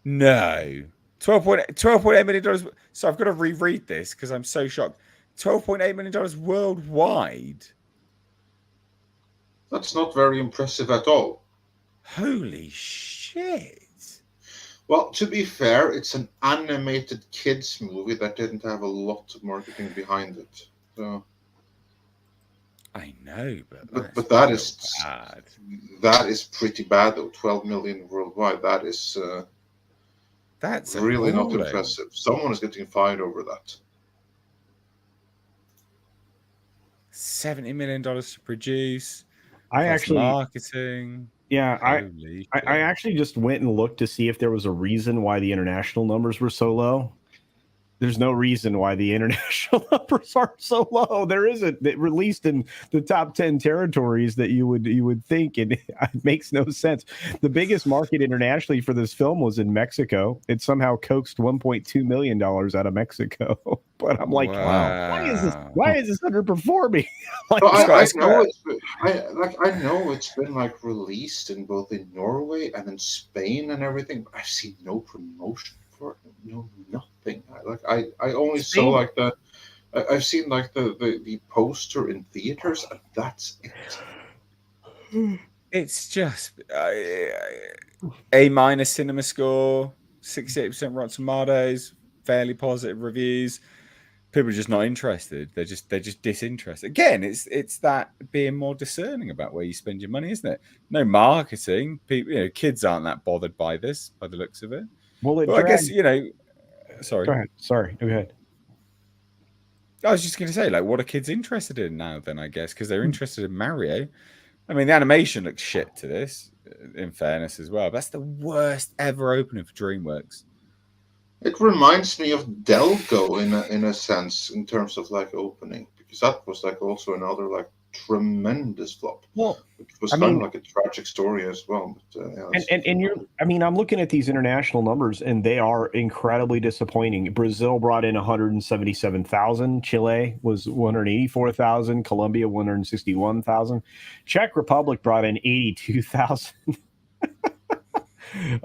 No, $12.8 million. So I've got to reread this because I'm so shocked. $12.8 million worldwide. That's not very impressive at all. Holy shit. Well, to be fair, it's an animated kids movie that didn't have a lot of marketing behind it. So I know, but that is bad. That is pretty bad though. 12 million worldwide. That's really not impressive. Someone is getting fired over that. $70 million to produce. I actually marketing. Yeah, I actually just went and looked to see if there was a reason why the international numbers were so low. There's no reason why the international numbers are so low. There isn't. It released in the top 10 territories that you would think, and it makes no sense. The biggest market internationally for this film was in Mexico. It somehow coaxed $1.2 million out of Mexico. But I'm like, wow, why is this underperforming? I know it's been like released in both in Norway and in Spain and everything, but I've seen no promotion for it. No, nothing. I only saw like I've seen like the poster in theaters, and that's it. It's just A- cinema score, 68% Rotten Tomatoes, fairly positive reviews. People are just not interested. They're just disinterested. Again, it's that being more discerning about where you spend your money, isn't it? No marketing. People, kids aren't that bothered by this, by the looks of it. Well, I guess Sorry. Go ahead. Sorry. Go ahead. I was just going to say, like, what are kids interested in now? Then I guess because they're interested in Mario. I mean, the animation looks shit to this. In fairness, as well, that's the worst ever opening for DreamWorks. It reminds me of Delgo in a sense, in terms of like opening, because that was like also another like tremendous flop. Well, it was kind of like a tragic story as well. But, I'm looking at these international numbers, and they are incredibly disappointing. Brazil brought in 177,000. Chile was 184,000. Colombia 161,000. Czech Republic brought in 82,000.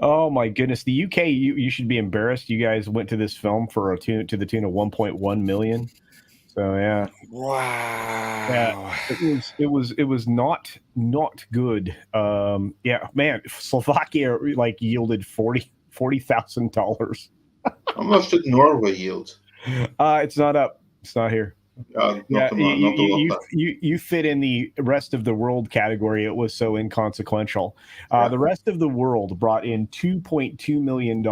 Oh my goodness! The UK, you should be embarrassed. You guys went to this film for to the tune of 1.1 million. So yeah, wow, yeah, it was not good. Yeah, man, Slovakia like yielded $40,000. How much did Norway yield? It's not up. It's not here. You fit in the rest of the world category. It was so inconsequential. The rest of the world brought in $2.2 million.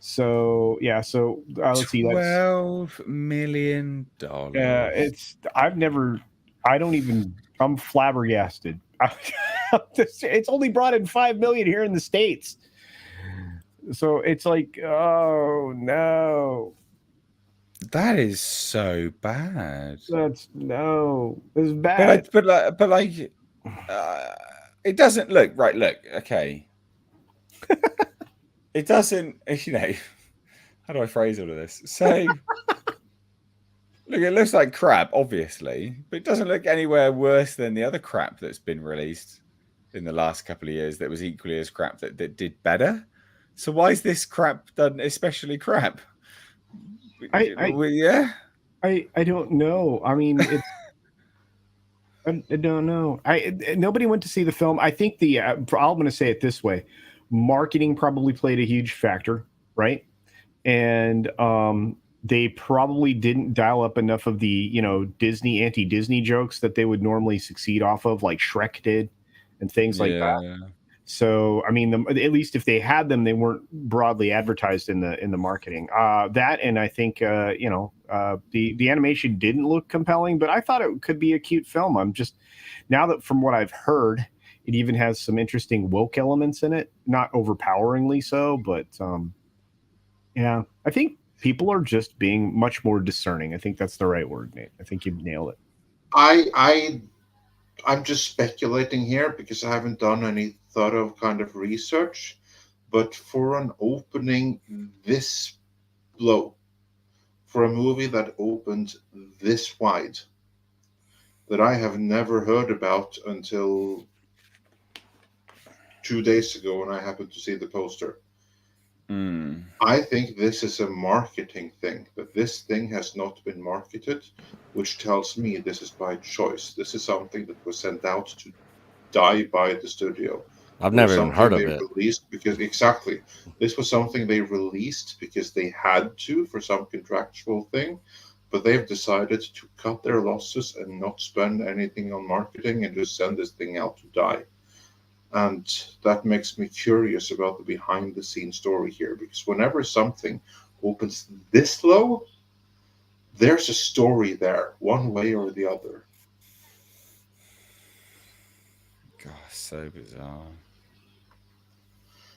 So yeah, so let's see. That's $12 million. I'm flabbergasted. It's only brought in 5 million here in the States. So it's like, oh no. That is so bad. This is bad. But it doesn't look right. Look, okay. It doesn't, how do I phrase all of this? So, look, it looks like crap, obviously, but it doesn't look anywhere worse than the other crap that's been released in the last couple of years that was equally as crap that did better. So why is this crap done especially crap? I don't know. I mean, it's I don't know. Nobody went to see the film. I think I'm going to say it this way: marketing probably played a huge factor, right? And they probably didn't dial up enough of the Disney anti-Disney jokes that they would normally succeed off of, like Shrek did, and things like that. So, I mean, at least if they had them, they weren't broadly advertised in the marketing. That, and I think the animation didn't look compelling, but I thought it could be a cute film. I'm just now that from what I've heard, it even has some interesting woke elements in it, not overpoweringly so, but yeah, I think people are just being much more discerning. I think that's the right word, Nate. I think you've nailed it. I'm just speculating here because I haven't done any thought of kind of research, but for an opening this low, for a movie that opened this wide, that I have never heard about until 2 days ago when I happened to see the poster. I think this is a marketing thing, that this thing has not been marketed, which tells me this is by choice. This is something that was sent out to die by the studio. I've never even heard of it. This was something they released because they had to for some contractual thing, but they've decided to cut their losses and not spend anything on marketing and just send this thing out to die. And that makes me curious about the behind-the-scenes story here, because whenever something opens this low, there's a story there, one way or the other. God, so bizarre.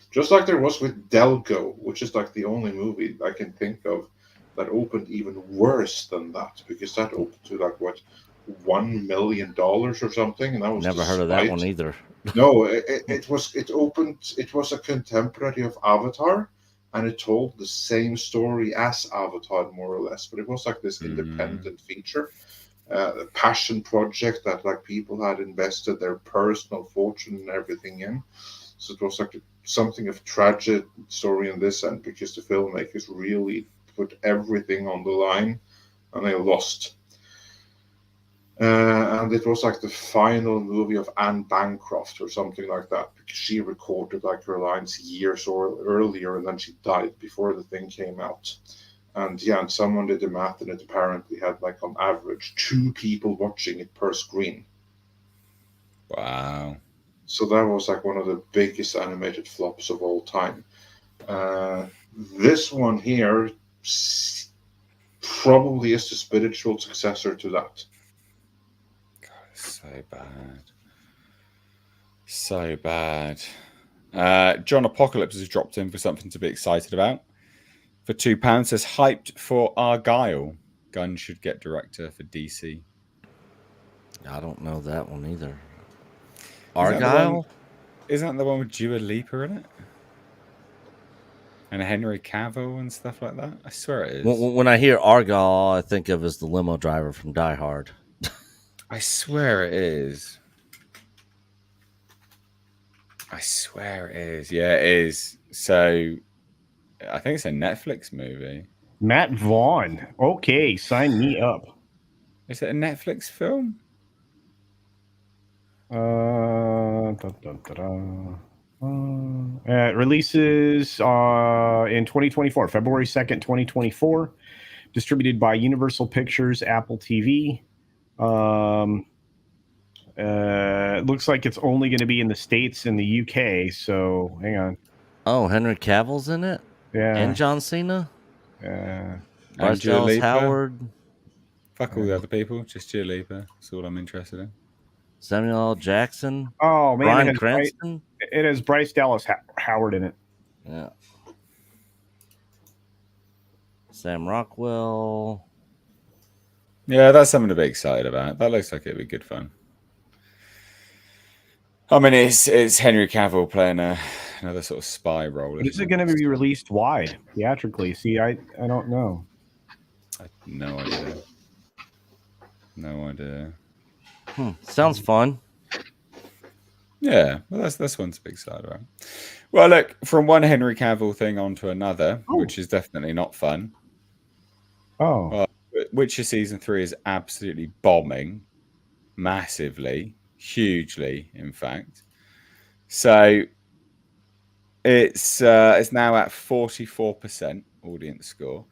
Just like there was with Delgo, which is like the only movie I can think of that opened even worse than that, because that opened to like what, $1 million or something, and that was never heard of that one either. No, it was a contemporary of Avatar, and it told the same story as Avatar, more or less, but it was like this independent feature, a passion project that like people had invested their personal fortune and everything in. So it was like something of tragic story in this end, because the filmmakers really put everything on the line and they lost. And it was like the final movie of Anne Bancroft or something like that, because she recorded like her lines years earlier, and then she died before the thing came out. And yeah, and someone did the math, and it apparently had like on average 2 people watching it per screen. Wow. So that was like one of the biggest animated flops of all time. This one here probably is the spiritual successor to that. So bad. So bad. John Apocalypse has dropped in for something to be excited about. For £2, says hyped for Argyle. Gunn should get director for DC. I don't know that one either. Argyle? Isn't that the one with Dua Lipa in it? And Henry Cavill and stuff like that? I swear it is. When I hear Argyle, all I think of is the limo driver from Die Hard. I swear it is. I swear it is. Yeah, it is. So, I think it's a Netflix movie. Matt Vaughn. Okay, sign me up. Is it a Netflix film? It releases in 2024, February 2nd, 2024. Distributed by Universal Pictures, Apple TV. It looks like it's only going to be in the States and the UK. So hang on. Oh, Henry Cavill's in it? Yeah. And John Cena, Yeah. Bryce And Dua Dallas Lipa. Howard, Fuck all the other people, just Dua Lipa. That's all I'm interested in. Samuel L. Jackson, Oh man, Bryan it Cranston. has Bryce Dallas Howard in it. Yeah. Sam Rockwell. Yeah, that's something to be excited about. That looks like it'd be good fun. I mean, it's Henry Cavill playing another sort of spy role. But is it going to be released wide theatrically? See, I don't know. I have no idea. No idea. Sounds fun. Yeah, well, that's one to be excited about. Well, look, from one Henry Cavill thing on to another, which is definitely not fun. Oh, Witcher season 3 is absolutely bombing, massively, hugely, in fact. So it's now at 44% audience score,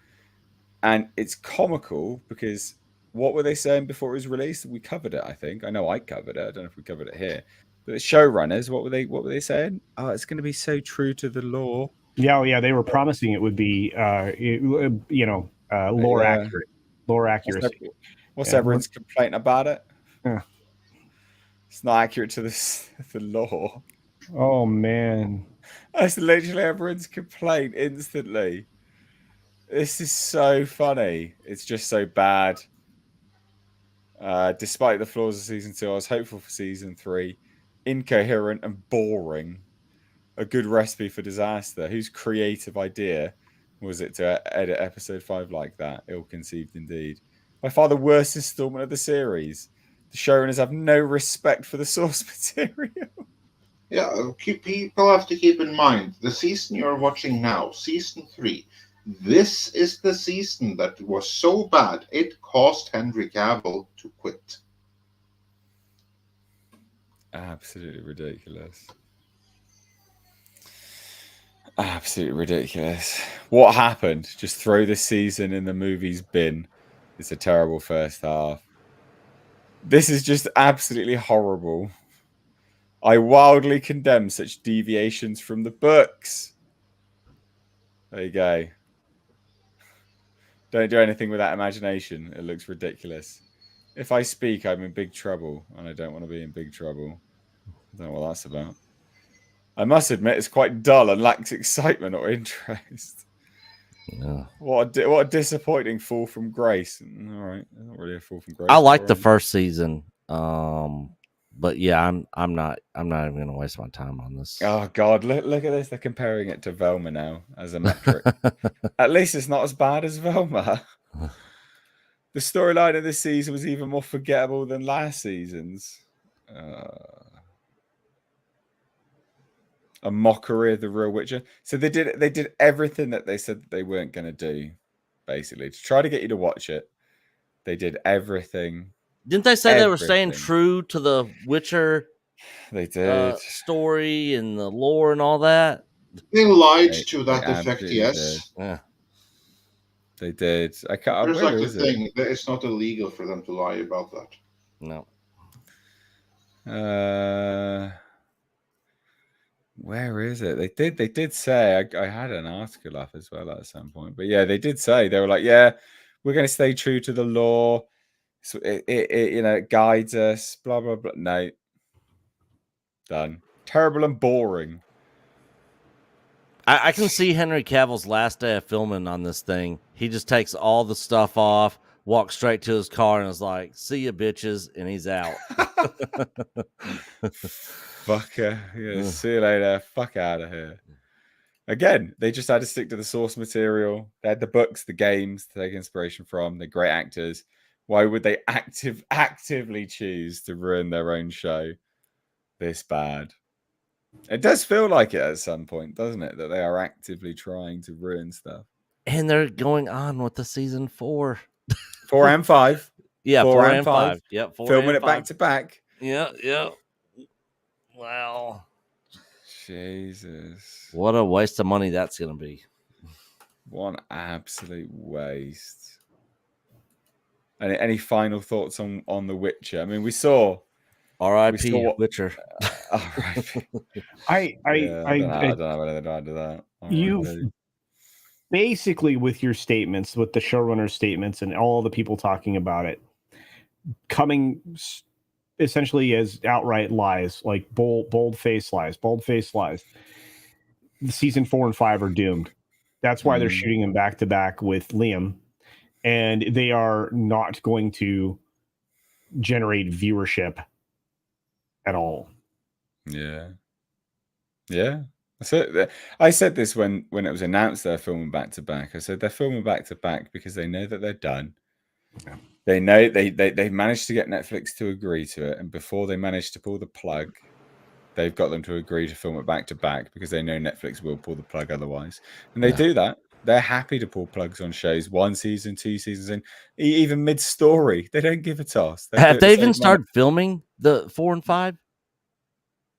and it's comical because what were they saying before it was released? We covered it, I think. I know I covered it. I don't know if we covered it here. But the showrunners, what were they saying? Oh, it's going to be so true to the lore. yeah. They were promising it would be, lore accurate, lore accuracy. What's everyone's complaint about it? Yeah. It's not accurate to the lore. Oh man, That's literally everyone's complaint instantly. This is so funny. It's just so bad. Despite the flaws of season 2, I was hopeful for season 3. Incoherent and boring. A good recipe for disaster. Whose creative idea was it to edit episode 5 like that? Ill-conceived indeed. By far the worst installment of the series. The showrunners have no respect for the source material. Yeah, people have to keep in mind the season you're watching now, season 3. This is the season that was so bad it caused Henry Cavill to quit. Absolutely ridiculous. Absolutely ridiculous. What happened? Just throw this season in the movie's bin. It's a terrible first half. This is just absolutely horrible. I wildly condemn such deviations from the books. There you go. Don't do anything with that imagination. It looks ridiculous. If I speak, I'm in big trouble, and I don't want to be in big trouble. I don't know what that's about. I must admit, it's quite dull and lacks excitement or interest. Yeah. What a disappointing fall from grace. All right, not really a fall from grace. I like the first season, but yeah, I'm not even gonna waste my time on this. Oh God, look at this. They're comparing it to Velma now as a metric. At least it's not as bad as Velma. The storyline of this season was even more forgettable than last season's. A mockery of the real Witcher. So they did everything that they said that they weren't going to do, basically, to try to get you to watch it. They did everything. Didn't they say they were staying true to the Witcher? They did story and the lore and all that. They lied to that effect, yes. Yeah. They did. I can't. There's like the thing that it's not illegal for them to lie about that. No. Where is it? They did say I had an article up as well at some point, but yeah, they did say they were like, yeah, we're going to stay true to the law. So it guides us. Blah blah blah. No, done. Terrible and boring. I can see Henry Cavill's last day of filming on this thing. He just takes all the stuff off, walks straight to his car, and is like, "See ya, bitches," and he's out. Fucker. Yeah, see you later. Fuck out of here. Again, they just had to stick to the source material. They had the books, the games to take inspiration from. They're great actors. Why would they actively choose to ruin their own show this bad? It does feel like it at some point, doesn't it? That they are actively trying to ruin stuff. And they're going on with the season 4. 4 and 5. Yeah, 4 and 5. Yep, 4 Filming and it 5. back to back. Yeah. Wow. Jesus. What a waste of money that's going to be. One absolute waste. Any final thoughts on The Witcher? I mean, we saw R.I.P. Witcher. R.I.P. I don't have anything to add to that. basically with your statements, with the showrunner statements and all the people talking about it, coming essentially as outright lies, like bold-faced lies. Season 4 and 5 are doomed. That's why they're shooting them back to back with Liam, and they are not going to generate viewership at all. Yeah. I said this when it was announced they're filming back to back. I said they're filming back to back because they know that they're done. Yeah. They know they managed to get Netflix to agree to it, and before they managed to pull the plug, they've got them to agree to film it back to back because they know Netflix will pull the plug otherwise. And they do that. They're happy to pull plugs on shows 1 season, 2 seasons in, even mid-story. They don't give a toss. Have they even started filming the 4 and 5?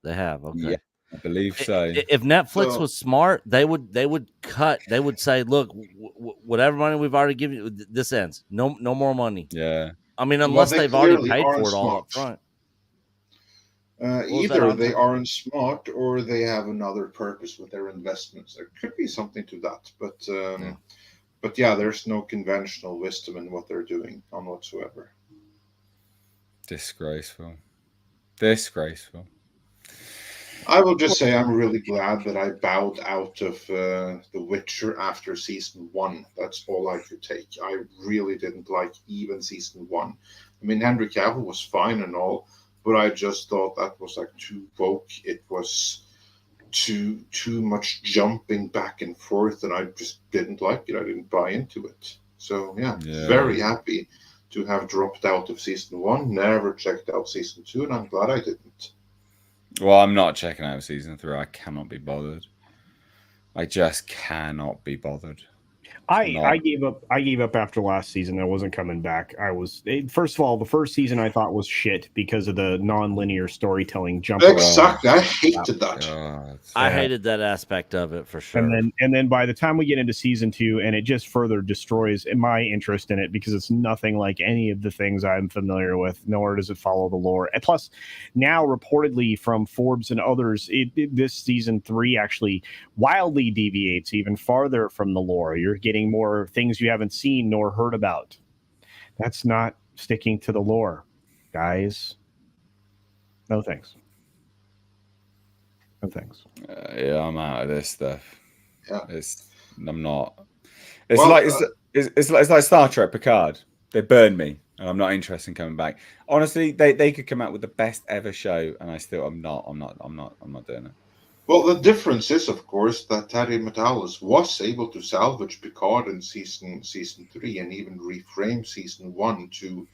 They have. Okay. Yeah, I believe so. If Netflix was smart, they would cut. They would say, "Look, whatever money we've already given you, this ends. No more money." Yeah. I mean, unless they've already paid for it all up front. Either they aren't smart or they have another purpose with their investments. There could be something to that, but yeah, there's no conventional wisdom in what they're doing on whatsoever. Disgraceful. I will just say I'm really glad that I bowed out of The Witcher after season 1. That's all I could take. I really didn't like even season 1. I mean, Henry Cavill was fine and all, but I just thought that was like too woke. It was too much jumping back and forth, and I just didn't like it. I didn't buy into it. So yeah. Very happy to have dropped out of season 1. Never checked out season 2, and I'm glad I didn't. Well, I'm not checking out season 3. I cannot be bothered. I just cannot be bothered. I gave up after last season. I wasn't coming back. First of all, the first season I thought was shit because of the non-linear storytelling jump. Exactly. I hated that. God. I hated that aspect of it for sure. And then by the time we get into season 2, and it just further destroys my interest in it because it's nothing like any of the things I'm familiar with, nor does it follow the lore. And plus, now reportedly from Forbes and others, this season 3 actually wildly deviates even farther from the lore. You're getting more things you haven't seen nor heard about. That's not sticking to the lore, guys. No thanks. Yeah, I'm out of this stuff. Yeah. I'm not. It's like Star Trek Picard. They burned me, and I'm not interested in coming back. Honestly, they could come out with the best ever show, and I'm not doing it. Well, the difference is, of course, that Terry Matalas was able to salvage Picard in season 3 and even reframe season 1 to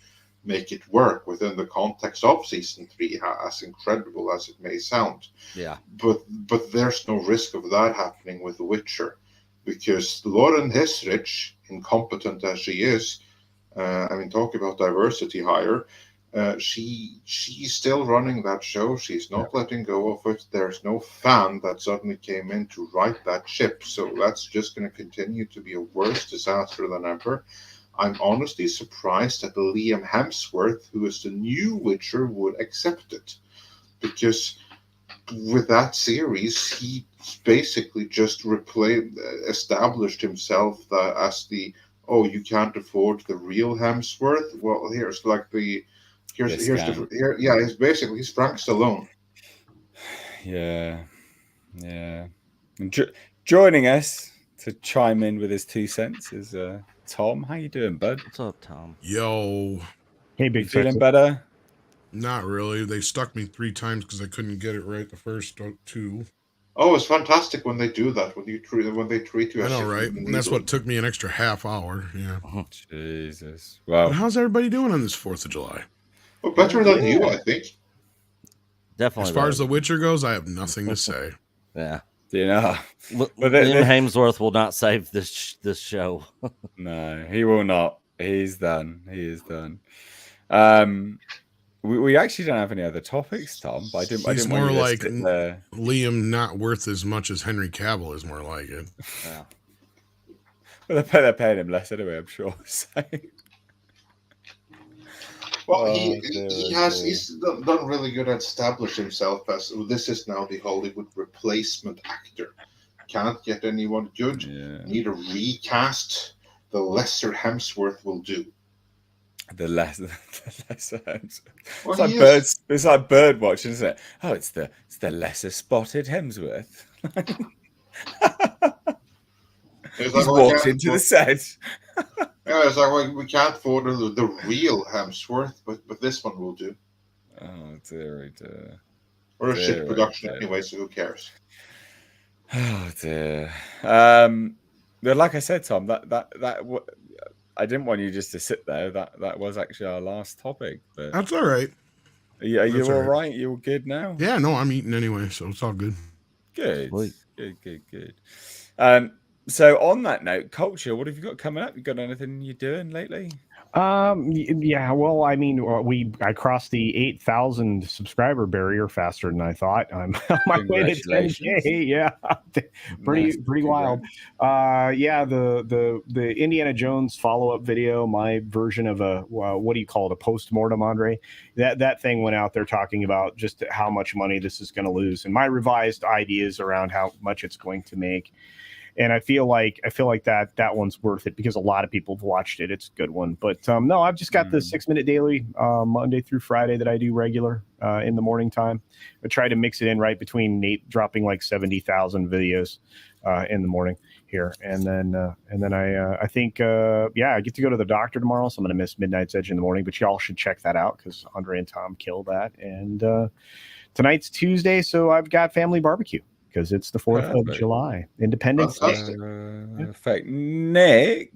make it work within the context of season 3, as incredible as it may sound. Yeah. But there's no risk of that happening with The Witcher, because Lauren Hissrich, incompetent as she is, talk about diversity hire. She's still running that show. She's not letting go of it. There's no fan that suddenly came in to right that ship. So that's just going to continue to be a worse disaster than ever. I'm honestly surprised that Liam Hemsworth, who is the new Witcher, would accept it. Because with that series, he basically just established himself as the, you can't afford the real Hemsworth? Well, he's Frank Stallone. Yeah. And joining us to chime in with his 2 cents is Tom. How you doing, bud? What's up, Tom? Yo. Hey, big feeling better? Not really. They stuck me 3 times because I couldn't get it right the first 2. Oh, it's fantastic when they do that. When they treat you. I know, right? And that's what took me an extra half hour. Yeah. Jesus. Well, but how's everybody doing on this 4th of July? Well, better than you, I think. Definitely. As far as The Witcher goes, I have nothing to say. Yeah. Liam Hemsworth will not save this show. No, he will not. He's done. He is done. We actually don't have any other topics, Tom. But He's more like Liam, not worth as much as Henry Cavill is more like it. Yeah. Well, they're paying him less anyway, I'm sure. So. Well, he's done really good at establishing himself as this is now the Hollywood replacement actor can't get anyone good. Yeah. Need a recast. The lesser Hemsworth will do. The lesser Hemsworth. Well, It's like bird watching, isn't it? Oh, it's the lesser spotted Hemsworth. He's walked into the set. Yeah, it's like we can't afford the real Hemsworth, but this one will do. Oh dear, dear. Or a shit production anyway, so who cares? Oh dear. But like I said, Tom, that I didn't want you just to sit there. That was actually our last topic. But That's all right. are you all right? You all good now? Yeah, no, I'm eating anyway, so it's all good. Good. Sweet. Good. So on that note, culture, what have you got coming up? You got anything you're doing lately? Yeah, well, I mean, I crossed the 8,000 subscriber barrier faster than I thought. I'm on my way to 10K. Yeah, pretty wild. Yeah, the Indiana Jones follow-up video, my version of a what do you call it, a post-mortem, Andre? That thing went out there talking about just how much money this is going to lose, and my revised ideas around how much it's going to make. And I feel like that one's worth it because a lot of people have watched it. It's a good one. But no, I've just got the 6-minute daily Monday through Friday that I do regular in the morning time. I try to mix it in right between Nate dropping like 70,000 videos in the morning here, and then I think I get to go to the doctor tomorrow, so I'm going to miss Midnight's Edge in the morning. But y'all should check that out because Andre and Tom killed that. And tonight's Tuesday, so I've got family barbecue. Because it's the 4th of July, Independence Day. Perfect. Nick,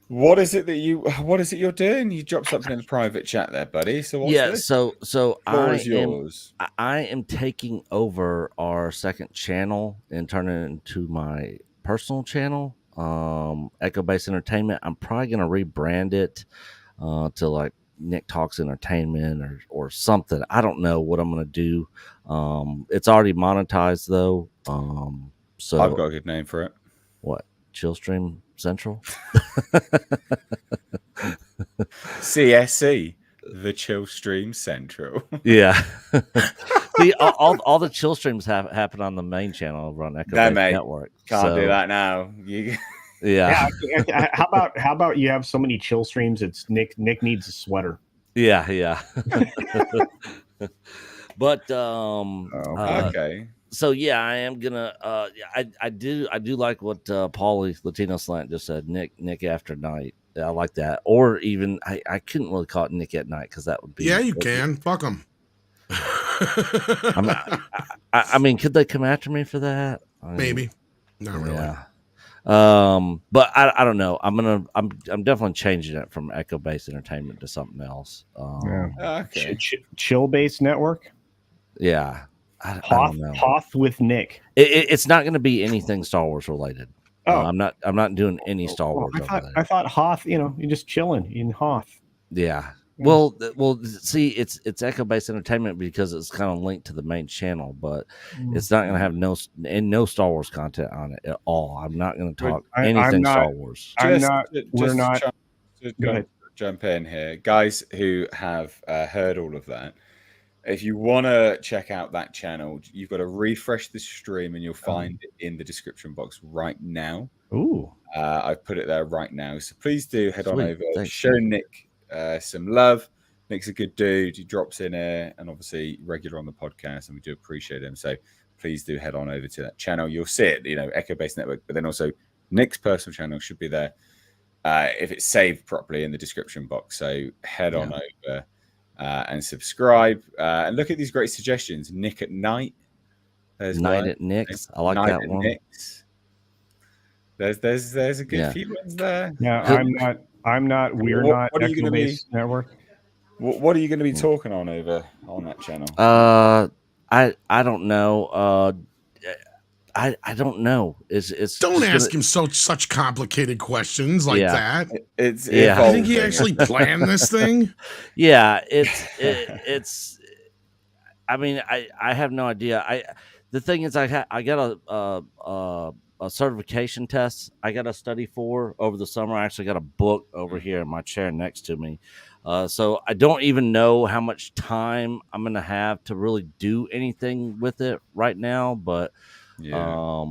what is it you're doing? You dropped something in the private chat there, buddy. So what's this? So I am taking over our second channel and turning it into my personal channel, Echo Base Entertainment. I'm probably gonna rebrand it to like Nick Talks Entertainment or something. I don't know what I'm gonna do. It's already monetized though. So I've got a good name for it. What? Chillstream Central? CSC, the Chillstream Central. Yeah. See, all the chill streams happen on the main channel over on Echo Base Network. Can't do that now. Yeah. How about you have so many chill streams? It's Nick needs a sweater. Yeah. But okay. So yeah, I am gonna. I do like what Paulie Latino Slant just said. Nick after night. I like that. Or even I couldn't really call it Nick at night because that would be. Yeah, you can. Fuck them. I mean, could they come after me for that? Maybe. Not really. Yeah. But I don't know. I'm definitely changing it from Echo Base Entertainment to something else. Okay. Chill Base Network. Yeah. I don't know. Hoth with Nick. It's not going to be anything Star Wars related. Oh, I'm not doing any Star Wars. I thought Hoth. You're just chilling in Hoth. Yeah. Well, see, it's Echo Base Entertainment because it's kind of linked to the main channel, but it's not going to have no Star Wars content on it at all. I'm not going to talk anything Star Wars. We're not. Go ahead. Jump in here, guys who have heard all of that. If you want to check out that channel, you've got to refresh the stream, and you'll find it in the description box right now. Ooh, I've put it there right now, so please do head on over. Thanks. Show Nick some love. Nick's a good dude. He drops in here and obviously regular on the podcast, and we do appreciate him. So please do head on over to that channel. You'll see it, Echo Base Network, but then also Nick's personal channel should be there if it's saved properly in the description box. So head on over and subscribe and look at these great suggestions. Nick at Night. There's Night at Nick's. I like that one. Nick's. There's a good few ones there. Yeah, I'm not. We're not Echo Base Network. What are you going to be talking on over on that channel? I don't know. I don't know. Don't ask him such complicated questions like that. It's I think he actually planned this thing. Yeah, it's. I mean, I have no idea. The thing is, I got a certification test I got to study for over the summer. I actually got a book over here in my chair next to me. So I don't even know how much time I'm going to have to really do anything with it right now. But Yeah.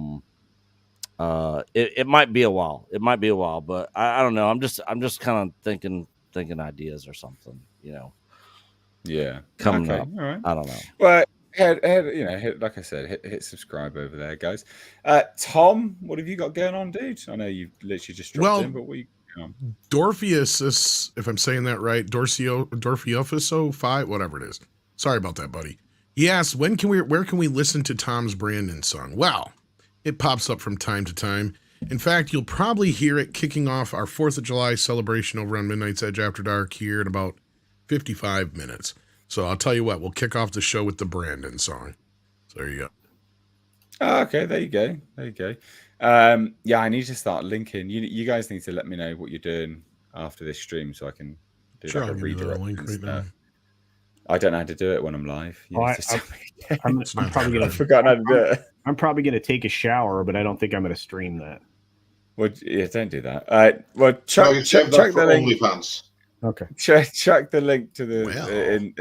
It might be a while. It might be a while, but I don't know. I'm just kind of thinking ideas or something, Yeah. coming Okay. up. All right. I don't know. Well, hit, like I said, hit subscribe over there, guys. Tom, what have you got going on, dude? I know you've literally just dropped in, but what are you going on? Dorpheus, if I'm saying that right, Dorfiofiso 5, whatever it is. Sorry about that, buddy. He asked, where can we listen to Tom's Brandon song? Well, it pops up from time to time. In fact, you'll probably hear it kicking off our 4th of July celebration over on Midnight's Edge After Dark here in about 55 minutes. So I'll tell you what, we'll kick off the show with the Brandon song. So there you go. Oh, okay, there you go. There you go. Yeah, I need to start linking. You guys need to let me know what you're doing after this stream so I can do Sure, like a I'll give you the redirect. link right now. I don't know how to do it when I'm live. You Oh, need to tell me. I'm probably gonna. I've forgotten how to do it. I'm probably gonna take a shower, but I don't think I'm gonna stream that. Well, yeah, don't do that. Well, No, chuck you save that the for link. OnlyFans. Okay. Chuck the link to the Well. in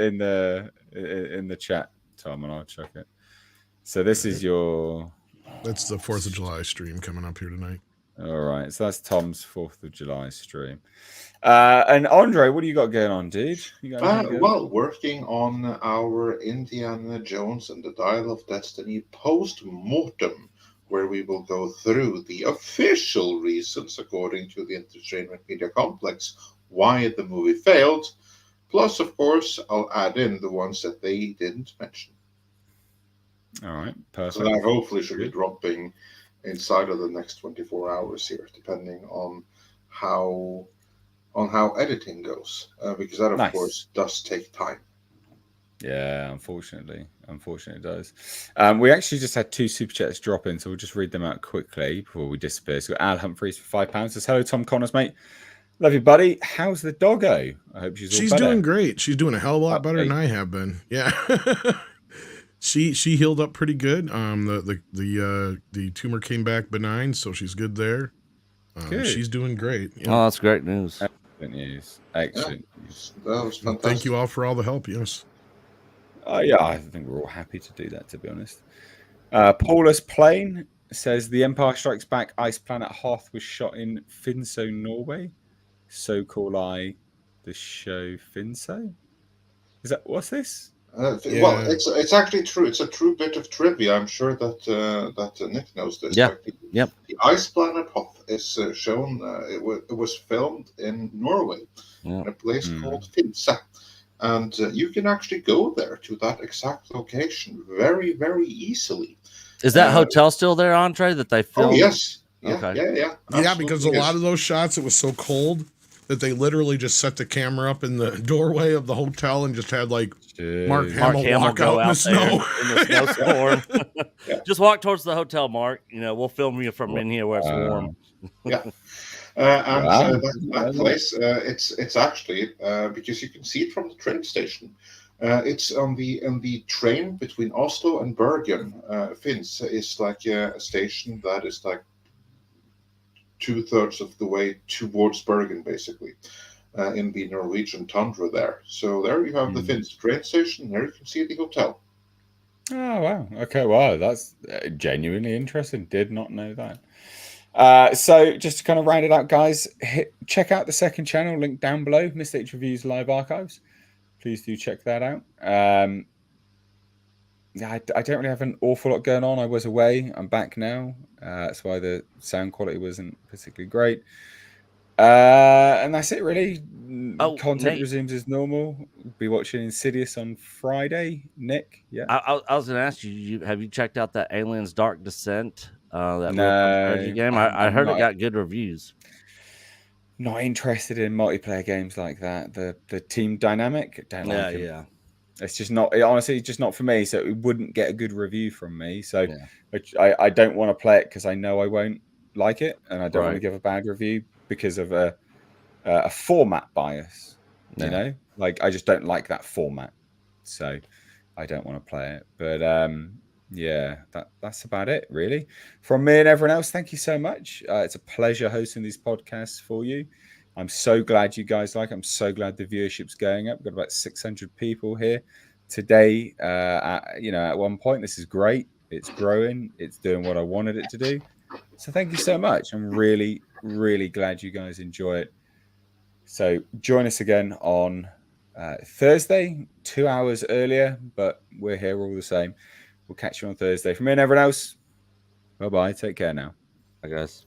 the chat, Tom, and I'll chuck it. So this is your. That's the 4th of July stream coming up here tonight. All right, so that's Tom's 4th of July stream. And Andre, what do you got going on, dude? You got anything going on? Well, working on our Indiana Jones and the Dial of Destiny post-mortem, where we will go through the official reasons, according to the Entertainment Media Complex, why the movie failed. Plus, of course, I'll add in the ones that they didn't mention. All right, perfect. So that hopefully should be dropping inside of the next 24 hours here, depending on how editing goes, because that, of course, does take time. Yeah, unfortunately it does. We actually just had 2 super chats drop in, so we'll just read them out quickly before we disappear. So Al Humphreys for £5 says, "Hello, Tom Connors, mate. Love you, buddy. How's the doggo? I hope she's all better." Doing great. She's doing a hell of a lot better than I have been. Yeah. She healed up pretty good. The tumor came back benign, so she's good there. She's doing great. Yeah. Oh, that's great news. Excellent news. Excellent news. That was fantastic. Thank you all for all the help. Yes. Yeah, I think we're all happy to do that, to be honest. Paulus Plain says The Empire Strikes Back Ice Planet Hoth was shot in Finso, Norway. So call I the show Finso. What's this? Well, it's actually true. It's a true bit of trivia. I'm sure that Nick knows this. Yeah. Yep. The Ice Planet Hoth is shown. It was filmed in Norway, in a place called Finse, and you can actually go there to that exact location very, very easily. Is that hotel still there, Andre? That they filmed? Oh yes. Yeah, okay. Yeah. Yeah, because a lot of those shots, it was so cold that they literally just set the camera up in the doorway of the hotel and just had like Mark Hamill walk go out in the snow. In the snowstorm. Just walk towards the hotel, Mark. We'll film you from in here where it's warm. Yeah. That place, it's actually because you can see it from the train station. It's on the train between Oslo and Bergen. Finse is like a station that is like 2/3 of the way towards Bergen, basically, in the Norwegian tundra there. So there you have the Finse train station. There you can see the hotel. Oh, wow. Okay, wow. That's genuinely interesting. Did not know that. So just to kind of round it out, guys, check out the second channel, link down below, Mr. H Reviews Live Archives. Please do check that out. I don't really have an awful lot going on. I was away. I'm back now. That's why the sound quality wasn't particularly great. And that's it, really. Content Nate, resumes as normal. We'll be watching Insidious on Friday. Nick, yeah. I was going to ask you, have you checked out that Aliens Dark Descent? That No, game? I heard it got good reviews. Not interested in multiplayer games like that. The team dynamic, don't like it. Yeah. It's just not, honestly, just not for me. So it wouldn't get a good review from me. So I don't want to play it because I know I won't like it, and I don't want to give a bad review because of a format bias. You know, like I just don't like that format, so I don't want to play it. But yeah, that's about it, really. From me and everyone else, thank you so much. It's a pleasure hosting these podcasts for you. I'm so glad you guys like it. I'm so glad the viewership's going up. We've got about 600 people here today. At one point, this is great. It's growing. It's doing what I wanted it to do. So thank you so much. I'm really, really glad you guys enjoy it. So join us again on Thursday, 2 hours earlier, but we're here all the same. We'll catch you on Thursday. From me and everyone else, bye-bye. Take care now. I guess.